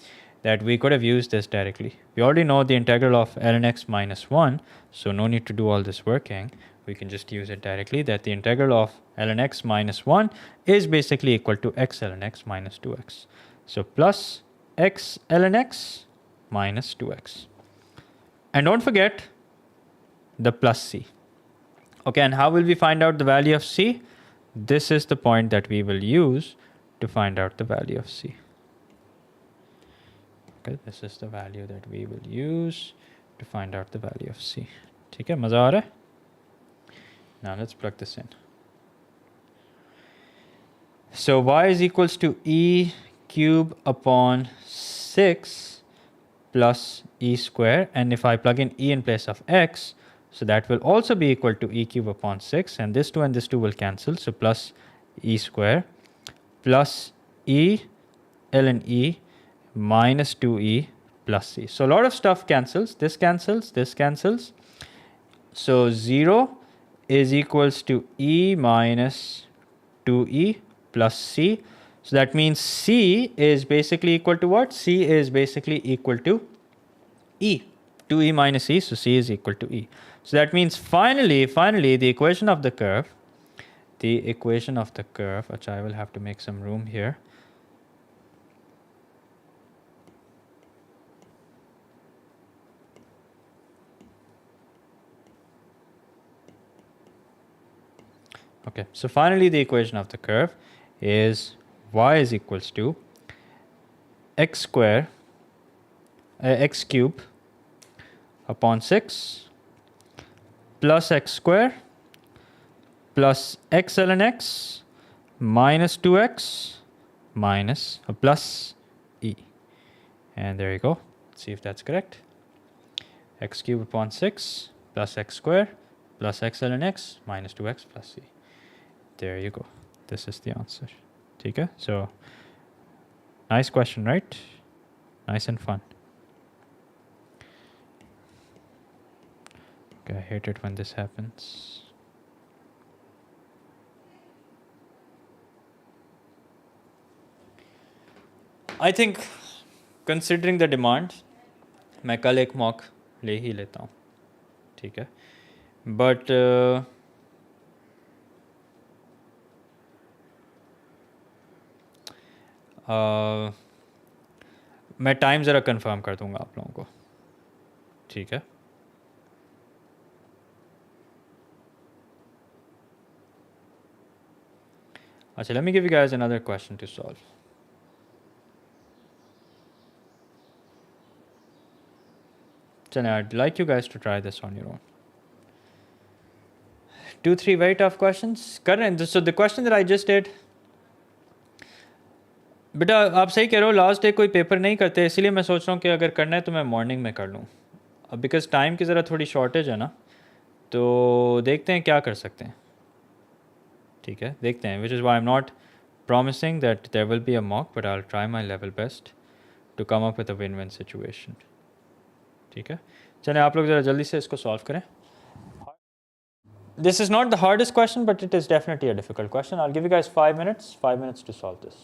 that we could have used this directly. We already know the integral of ln x minus 1, so no need to do all this working. We can just use it directly, that the integral of ln x minus 1 is basically equal to x ln x minus 2x. So plus x ln x minus 2x. And don't forget the plus c. Okay, and how will we find out the value of c? This is the point that we will use to find out the value of c. Okay, this is the value that we will use to find out the value of c. Okay, maza aa raha hai? Now let's plug this in. So y is equals to e cube upon 6 plus e square, and if I plug in e in place of x, so that will also be equal to e cube upon 6, and this 2 and this 2 will cancel, so plus e square plus e ln e minus 2e plus c. So a lot of stuff cancels, this cancels, this cancels. So 0 is equals to e minus 2e plus c. So that means c is basically equal to what? C is basically equal to e. 2e minus e, so c is equal to e. So that means finally the equation of the curve, which I will have to make some room here. Okay, so finally the equation of the curve is y is equals to x square x cube upon 6 plus x square plus x ln x minus 2x minus plus e. And there you go. Let's see if that's correct. X cube upon 6 plus x square plus x ln x minus 2x plus c. There you go. This is the answer. Okay, so nice question, right? Nice and fun. Okay, I hate it when this happens. I think considering the demand, मैं कल एक mock ले ही लेता हूँ, ठीक है, but मैं time ज़रा कंफर्म कर दूँगा आप लोगों को, ठीक है. अच्छा, let me give you guys another question to solve. चलें, I'd like you guys to try this on your own. 2-3 very tough questions. कर रहे हैं. So the question that I just did, बेटा आप सही कह रहे हो, लास्ट डे कोई पेपर नहीं करते, इसीलिए मैं सोच रहा हूँ कि अगर करना है तो मैं मॉर्निंग में कर लूँ. अब बिकॉज टाइम की ज़रा थोड़ी शॉर्टेज है ना, तो देखते हैं क्या कर सकते हैं, ठीक है, देखते हैं. Which is why I am not promising that there will be a mock, but I'll try my level best to come up with a win-win situation. ठीक है, चलें आप लोग ज़रा जल्दी से इसको सॉल्व करें. This is not the hardest question, but it is definitely a difficult question. I'll give you guys 5 minutes to solve this.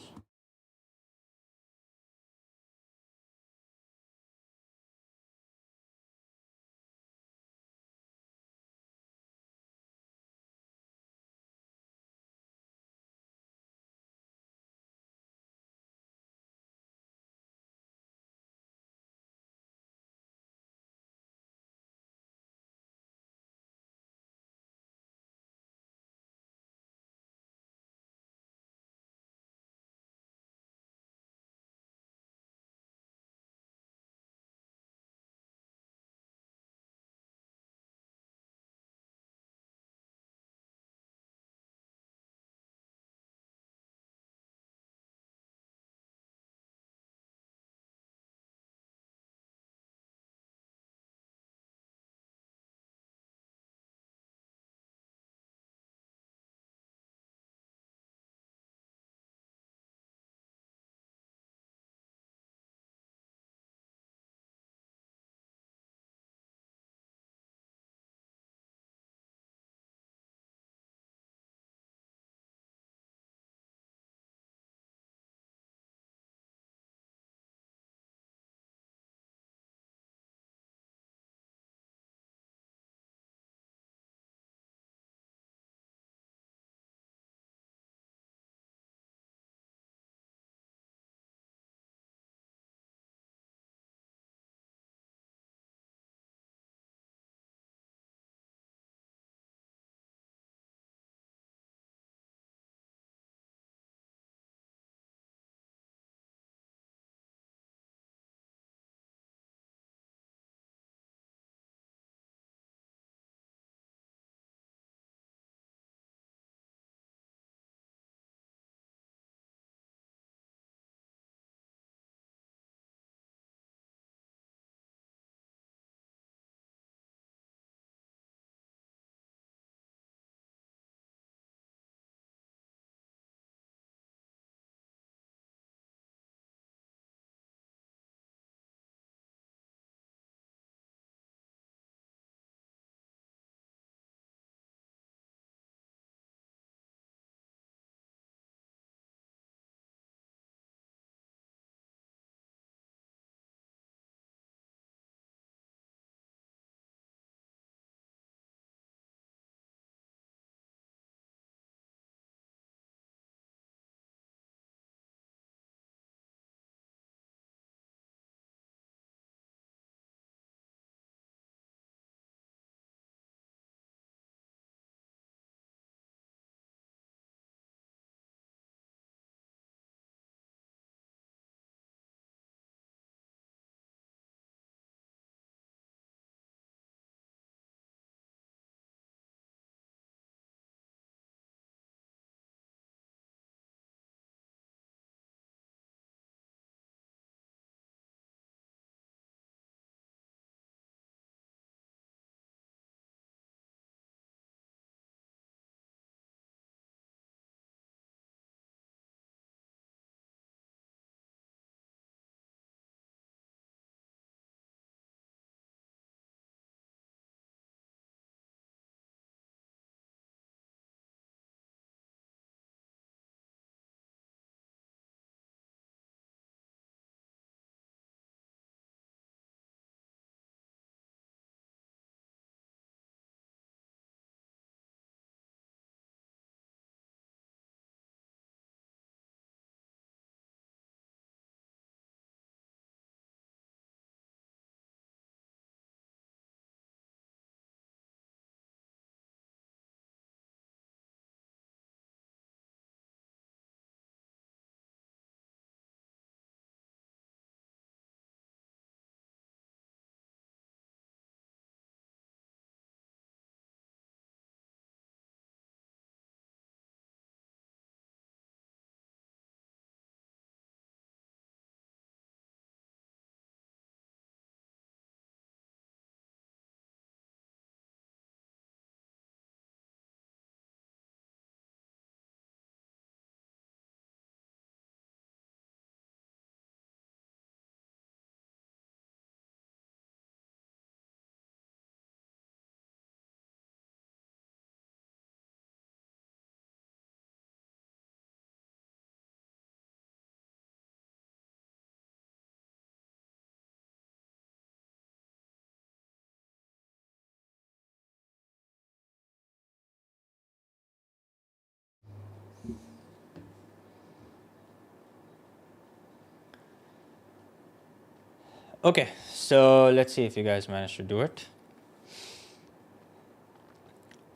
Okay, so let's see if you guys managed to do it.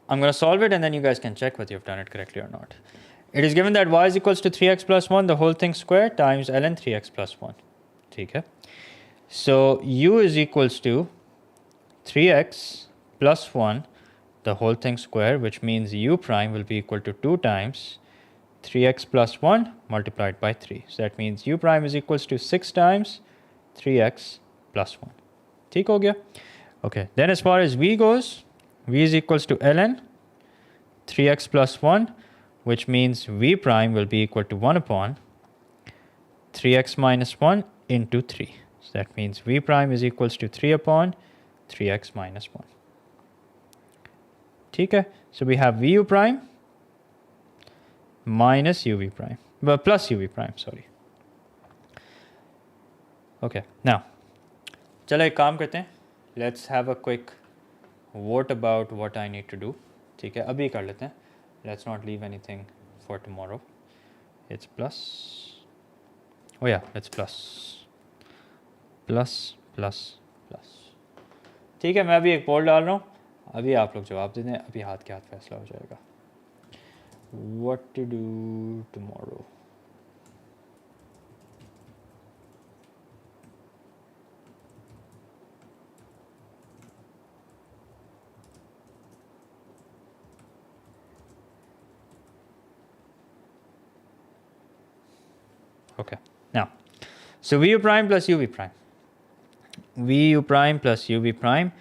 I'm going to solve it and then you guys can check whether you've done it correctly or not. It is given that y is equals to 3x plus 1 the whole thing square times ln 3x plus 1. Okay. So u is equals to 3x plus 1 the whole thing square, which means u prime will be equal to 2 times 3x plus 1 multiplied by 3. So that means u prime is equals to 6 times 3x plus 1. ठीक हो गया? Okay, then as far as v goes, v is equals to ln 3x plus 1, which means v prime will be equal to 1 upon 3x minus 1 into 3. So that means v prime is equals to 3 upon 3x minus 1. ठीक है? So we have vu prime minus uv prime, well, plus uv prime, sorry. Okay, now, चलो एक काम करते हैं. Let's have a quick vote about what I need to do. ठीक है, अभी कर लेते हैं. Let's not leave anything for tomorrow. It's plus. Oh yeah, it's plus. Plus, plus, plus. ठीक है, मैं अभी एक पोल डाल रहा हूँ. अभी आप लोग जवाब दे दें. अभी हाथ के हाथ फैसला हो जाएगा. What to do tomorrow? Okay, now, so vu prime plus uv prime. Vu prime plus uv prime.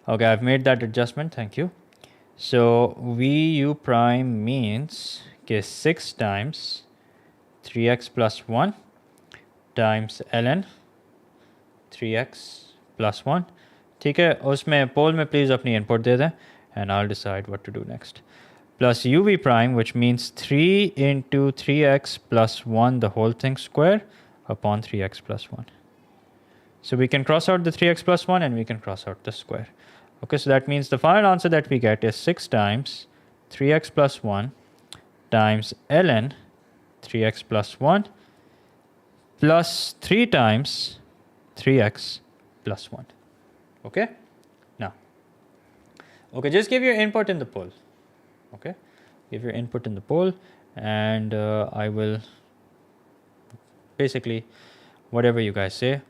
Okay, I've made that adjustment, thank you. So vu prime means okay, 6 times 3x plus 1 times ln 3x plus 1. ठीक है, उसमें पोल में please अपनी input दे दें and I'll decide what to do next. Plus uv prime, which means 3 into 3x plus 1 the whole thing square upon 3x plus 1. So we can cross out the 3x plus 1 and we can cross out the square. Okay, so that means the final answer that we get is 6 times 3x plus 1 times ln 3x plus 1 plus 3 times 3x plus 1. Okay, now, okay, just give your input in the poll. Okay, give your input in the poll and I will basically whatever you guys say,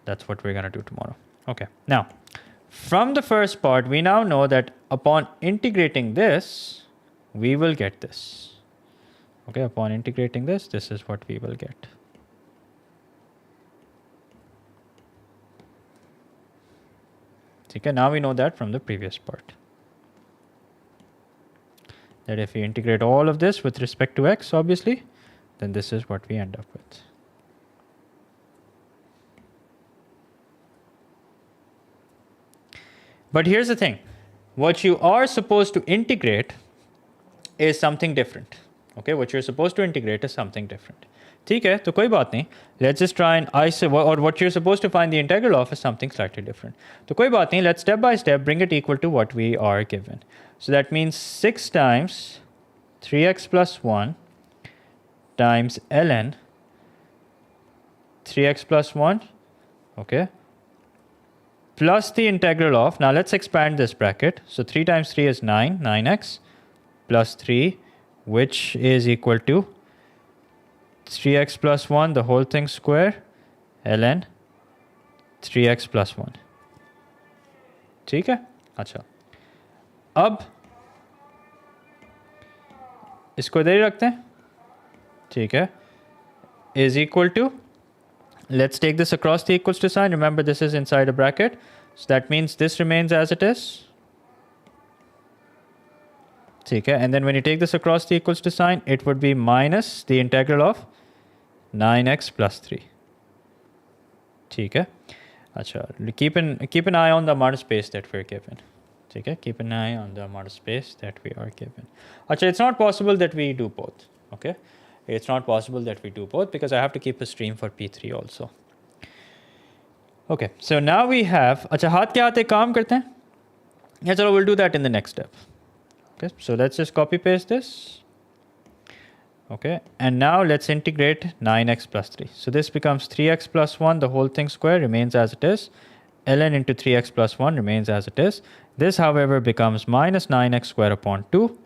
that's what we're going to do tomorrow. Okay, now from the first part we now know that upon integrating this we will get this. Okay, upon integrating this is what we will get. Okay, now we know that from the previous part, that if we integrate all of this with respect to x, obviously, then this is what we end up with. But here's the thing, what you are supposed to integrate is something different. Okay, what you're supposed to integrate is something different. ठीक है, तो कोई बात नहीं. Let's just try and or what you're supposed to find the integral of is something slightly different. तो कोई बात नहीं, let's step by step bring it equal to what we are given. So that means 6 times 3x plus 1 times ln 3x plus 1, okay, plus the integral of, now let's expand this bracket. So 3 times 3 is 9, 9x plus 3, which is equal to 3x plus 1 the whole thing square ln 3x plus 1. ठीक है, अच्छा, अब इसको इधर ही रखते हैं. ठीक है, is equal to, let's take this across the equals to sign. Remember, this is inside a bracket, so that means this remains as it is. ठीक है, and then when you take this across the equals to sign, it would be minus the integral of 9x plus 3. ठीक है, अच्छा, keep an eye on the amount of space that we're given. ठीक है, keep an eye on the amount of space that we are given. अच्छा, it's not possible that we do both. Okay, it's not possible that we do both because I have to keep a stream for P3 also. Okay, so now we have, अच्छा, हाथ के हाथ एक काम करते हैं. Yeah, चलो, we'll do that in the next step. Okay, so let's just copy paste this. Okay, and now let's integrate 9x plus 3. So this becomes 3x plus 1, the whole thing square remains as it is. Ln into 3x plus 1 remains as it is. This, however, becomes minus 9x square upon 2.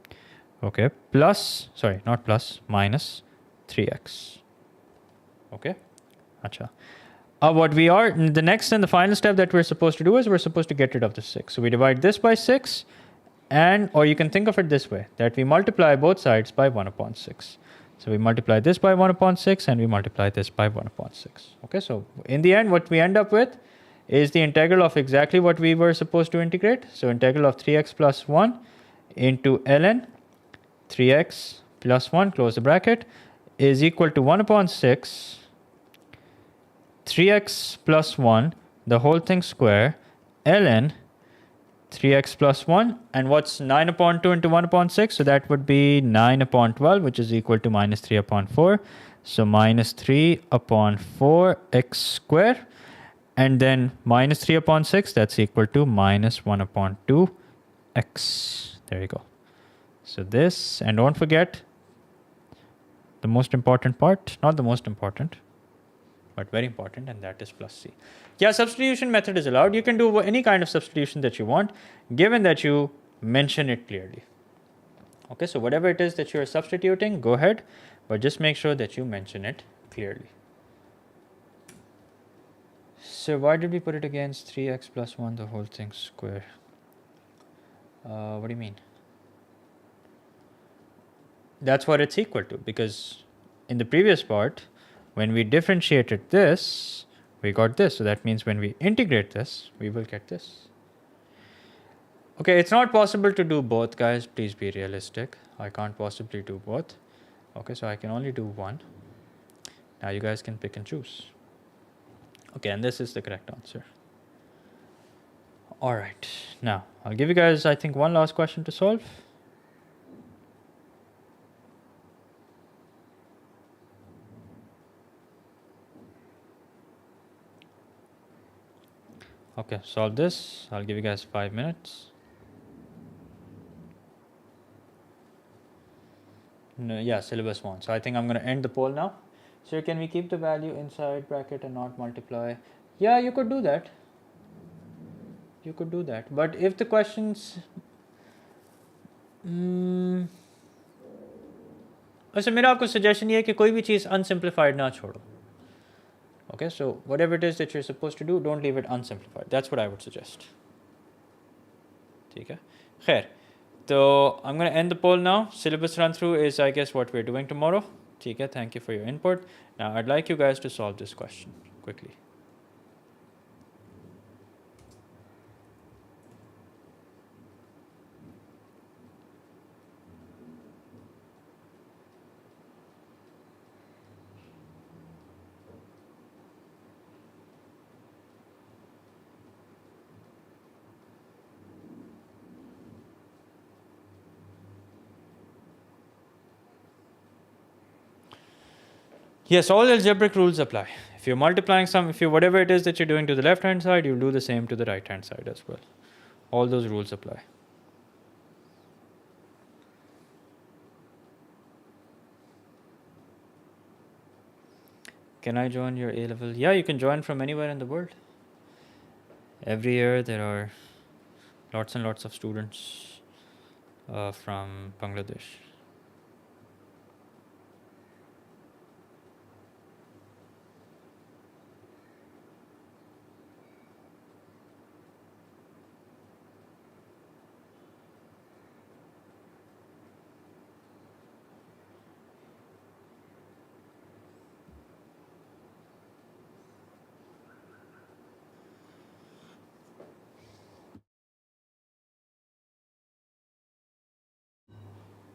Okay, plus, sorry, not plus, minus 3x. Okay, acha. What we are, the next and the final step that we're supposed to do is we're supposed to get rid of the 6. So we divide this by 6, and, or you can think of it this way, that we multiply both sides by 1 upon 6. So we multiply this by 1 upon 6 and we multiply this by 1 upon 6. Okay, so in the end, what we end up with is the integral of exactly what we were supposed to integrate. So integral of 3x plus 1 into ln 3x plus 1, close the bracket, is equal to 1 upon 6, 3x plus 1, the whole thing square, ln 3x plus 1, and what's 9 upon 2 into 1 upon 6? So that would be 9 upon 12, which is equal to minus 3 upon 4. So minus 3 upon 4 x square, and then minus 3 upon 6, that's equal to minus 1 upon 2 x. There you go. So this, and don't forget the most important part, not the most important, but very important, and that is plus c. Yeah, substitution method is allowed. You can do any kind of substitution that you want, given that you mention it clearly. Okay, so whatever it is that you are substituting, go ahead, but just make sure that you mention it clearly. So why did we put it against 3x plus 1, the whole thing square? What do you mean? That's what it's equal to, because in the previous part, when we differentiated this, we got this. So that means when we integrate this, we will get this. Okay, it's not possible to do both, guys. Please be realistic. I can't possibly do both. Okay, so I can only do one. Now you guys can pick and choose. Okay, and this is the correct answer. All right, now I'll give you guys, I think, one last question to solve. Okay, solve this. I'll give you guys 5 minutes. No, yeah, syllabus 1. So I think I'm going to end the poll now. So can we keep the value inside bracket and not multiply? Yeah, you could do that. You could do that. But if the questions... वैसे मेरा आपको suggestion ये है कि कोई भी चीज़ unsimplified ना छोड़ो. Okay, so whatever it is that you're supposed to do, don't leave it unsimplified. That's what I would suggest. ठीक है. खैर, so I'm going to end the poll now. Syllabus run through is, I guess, what we're doing tomorrow. ठीक है. Thank you for your input. Now I'd like you guys to solve this question quickly. Yes, all algebraic rules apply. If you're multiplying if you whatever it is that you're doing to the left hand side, you'll do the same to the right hand side as well. All those rules apply. Can I join your A level? Yeah, you can join from anywhere in the world. Every year there are lots and lots of students from Bangladesh.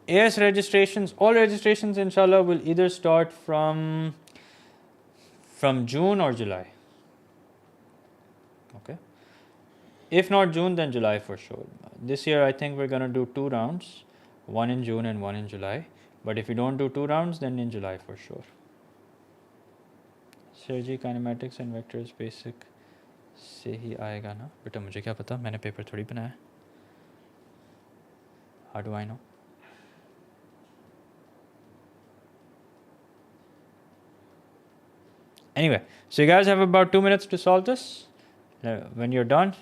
AS registrations, all registrations inshallah will either start from June or July. Okay. If not June, then July for sure. This year I think we're going to do 2 rounds, one in June and one in July. But if you don't do 2 rounds, then in July for sure. Sir ji, kinematics and vectors basic से ही आएगा ना? बेटा मुझे क्या पता, मैंने paper थोड़ी बनाया. How do I know? Anyway, so you guys have about 2 minutes to solve this. When you're done,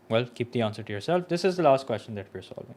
well, keep the answer to yourself. This is the last question that we're solving.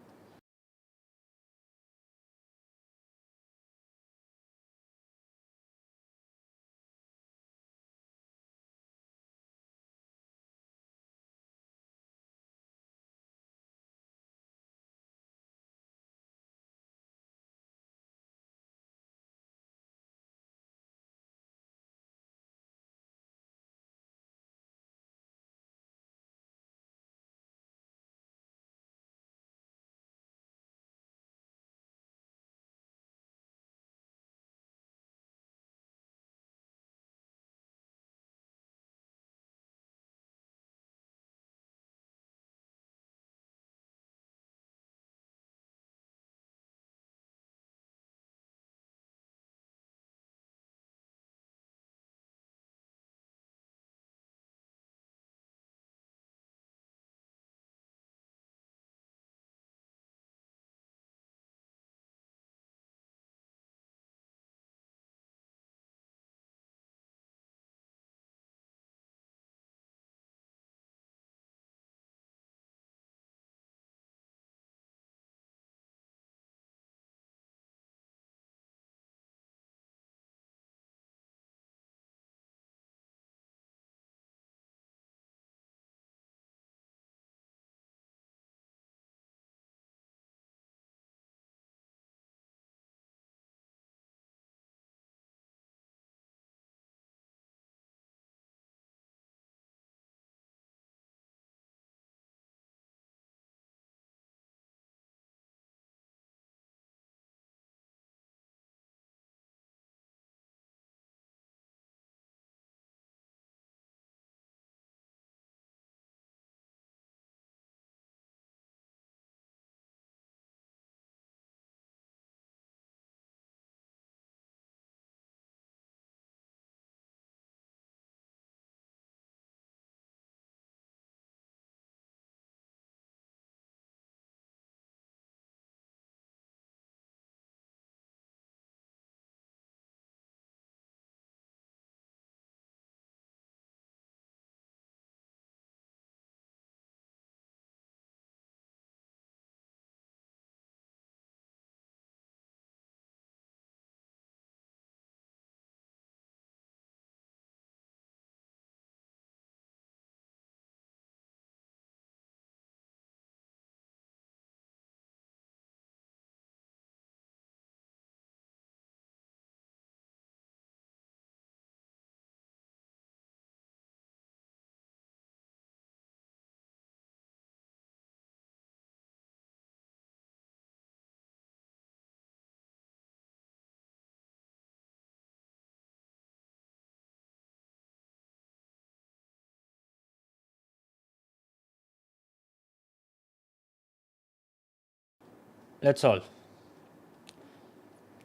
Let's solve.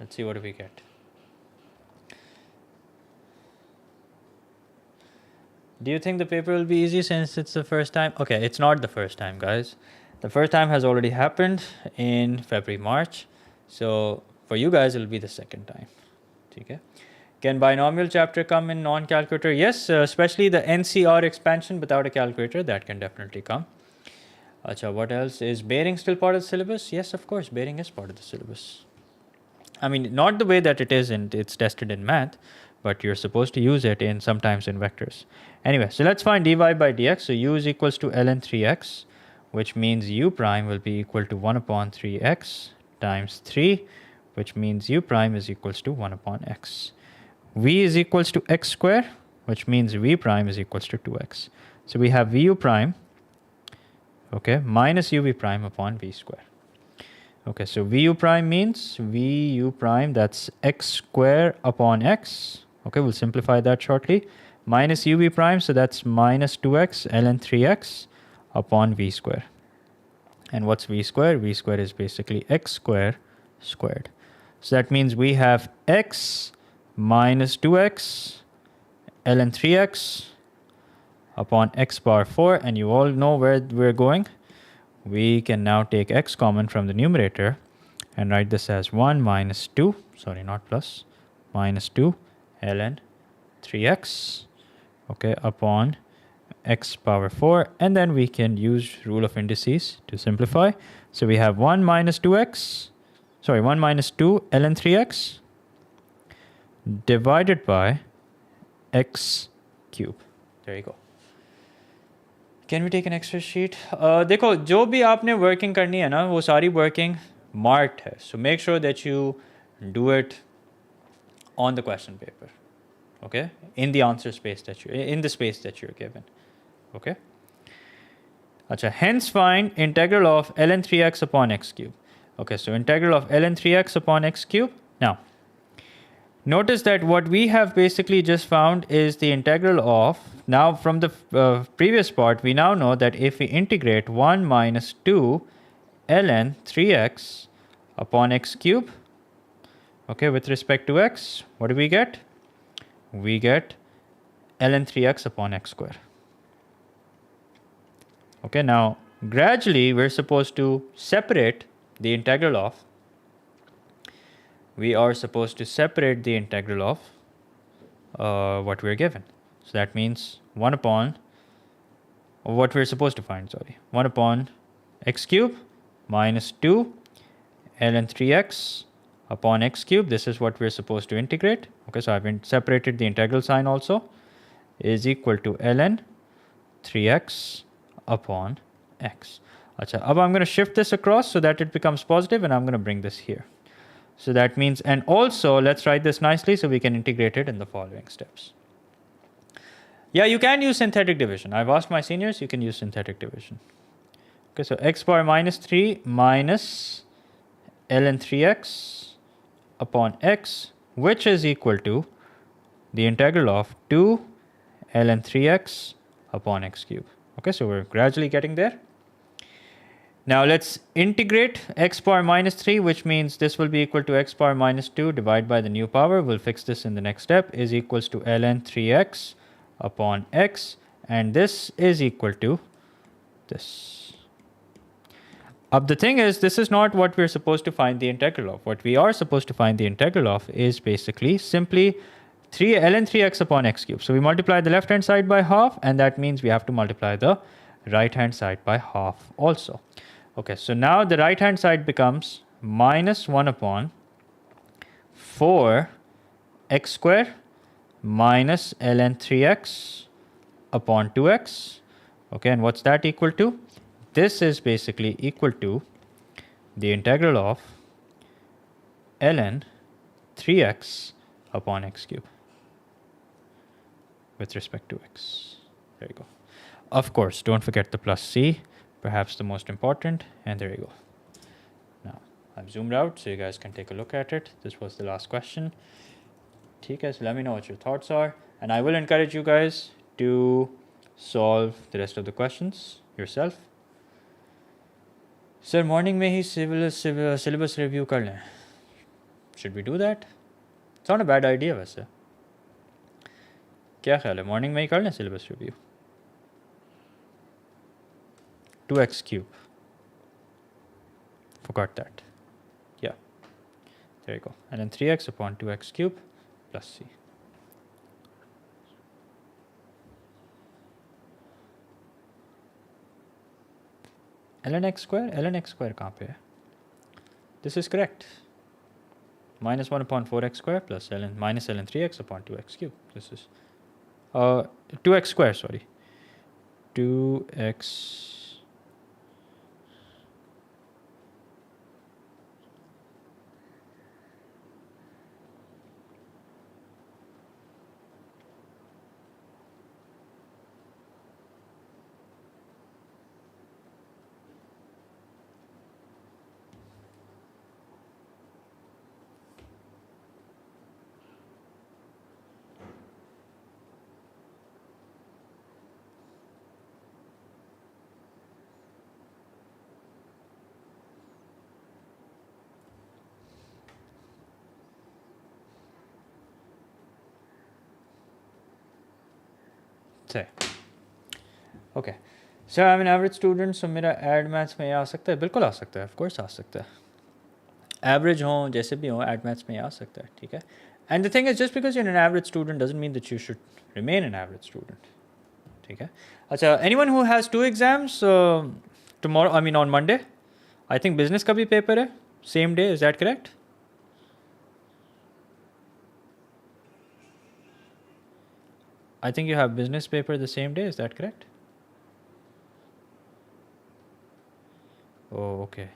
Let's see what we get. Do you think the paper will be easy since it's the first time? Okay, it's not the first time, guys. The first time has already happened in February, March. So for you guys, it'll be the second time. Okay. Can binomial chapter come in non-calculator? Yes, especially the NCR expansion without a calculator, that can definitely come. Acha, what else? Is bearing still part of the syllabus? Yes, of course, bearing is part of the syllabus. I mean, not the way that it is, and it's tested in math, but you're supposed to use it in sometimes in vectors. Anyway, so let's find dy by dx. So u is equals to ln 3x, which means u prime will be equal to 1 upon 3x times 3, which means u prime is equals to 1 upon x. V is equals to x square, which means v prime is equals to 2x. So we have vu prime, okay, minus uv prime upon v square. Okay, so vu prime means vu prime, that's x square upon x. Okay, we'll simplify that shortly. Minus uv prime, so that's minus 2x ln 3x upon v square. And what's v square? V square is basically x square squared. So that means we have x minus 2x ln 3x upon x power 4. And you all know where we're going. We can now take x common from the numerator and write this as 1 minus 2, sorry, not plus, minus 2 ln 3x, okay, upon x power 4, and then we can use rule of indices to simplify. So we have 1 minus 2x, sorry, 1 minus 2 ln 3x divided by x cube. There you go. Can we take an extra sheet? देखो जो भी आपने working करनी है ना वो सारी working marked है. So make sure that you do it on the question paper. Okay, in the answer space that in the space that you're given. Okay. Acha, hence find integral of ln 3x upon x cube. Okay, so integral of ln 3x upon x cube. Now, notice that what we have basically just found is the integral of, now from the previous part, we now know that if we integrate 1 minus 2 ln 3x upon x cube, okay, with respect to x, what do we get? We get ln 3x upon x square. Okay, now gradually we're supposed to separate the integral of, what we're given. So that means 1 upon, or what we're supposed to find, sorry, 1 upon x cube minus 2 ln 3x upon x cube. This is what we're supposed to integrate. Okay, so I've separated the integral sign also, is equal to ln 3x upon x. Acha, अब I'm going to shift this across so that it becomes positive, and I'm going to bring this here. So that means, and also let's write this nicely so we can integrate it in the following steps. Yeah, you can use synthetic division. I've asked my seniors, you can use synthetic division. Okay, so x power minus 3 minus ln 3x upon x, which is equal to the integral of 2 ln 3x upon x cube. Okay, so we're gradually getting there. Now let's integrate x power minus 3, which means this will be equal to x power minus 2 divided by the new power. We'll fix this in the next step, is equals to ln 3x upon x, and this is equal to this. The thing is, this is not what we're supposed to find the integral of. What we are supposed to find the integral of is basically simply ln 3x upon x cube. So we multiply the left hand side by half, and that means we have to multiply the right hand side by half also. Okay, so now the right hand side becomes minus 1 upon 4 x square minus ln 3x upon 2x. Okay, and what's that equal to? This is basically equal to the integral of ln 3x upon x cube with respect to x. There you go. Of course, don't forget the plus c, perhaps the most important, and there you go. Now, I've zoomed out so you guys can take a look at it. This was the last question. Okay, so let me know what your thoughts are, and I will encourage you guys to solve the rest of the questions yourself. Sir, morning में ही syllabus review कर लें. Should we do that? It's not a bad idea वैसे. क्या ख्याल है, morning में ही कर लें syllabus review? 2x cube. Forgot that. Yeah. There you go. And then 3x upon 2x cube plus c. ln x square कहाँ पे है? This is correct. Minus 1 upon 4x square plus minus ln 3x upon 2x cube. This is 2x square, sorry. 2x. say. Okay. Sir, I'm an average student, so मेरा add maths में आ सकता है? बिल्कुल आ सकता है, ऑफ कोर्स आ सकता है. Average हो जैसे भी हो, एड मैथ्स में आ सकता है, ठीक है. And the thing is, just because you're an average student doesn't mean that you should remain an average student. Okay. Achha, anyone who has 2 exams tomorrow, I mean on Monday, I think business ka bhi paper hai, same day, is that correct? I think you have business paper the same day, is that correct? Oh, okay.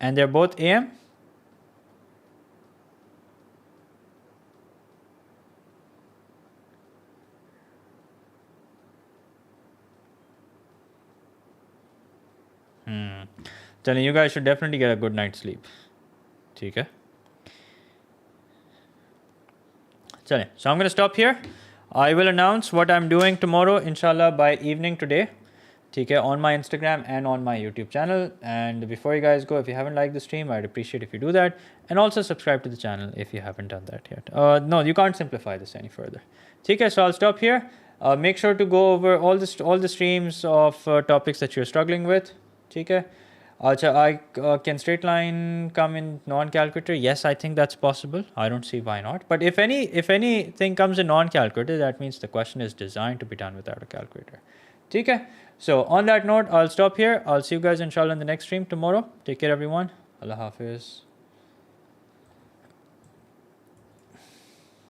And they're both AM? Telling you guys should definitely get a good night's sleep. Okay. So I'm going to stop here. I will announce what I'm doing tomorrow, inshallah, by evening today. Okay, on my Instagram and on my YouTube channel. And before you guys go, if you haven't liked the stream, I'd appreciate if you do that. And also subscribe to the channel if you haven't done that yet. No, you can't simplify this any further. Okay, so I'll stop here. Make sure to go over all the streams of topics that you're struggling with. Okay. Can straight line come in non-calculator? Yes, I think that's possible. I don't see why not. But if anything comes in non-calculator, that means the question is designed to be done without a calculator. Okay. So on that note, I'll stop here. I'll see you guys inshallah in the next stream tomorrow. Take care, everyone. Allah Hafiz.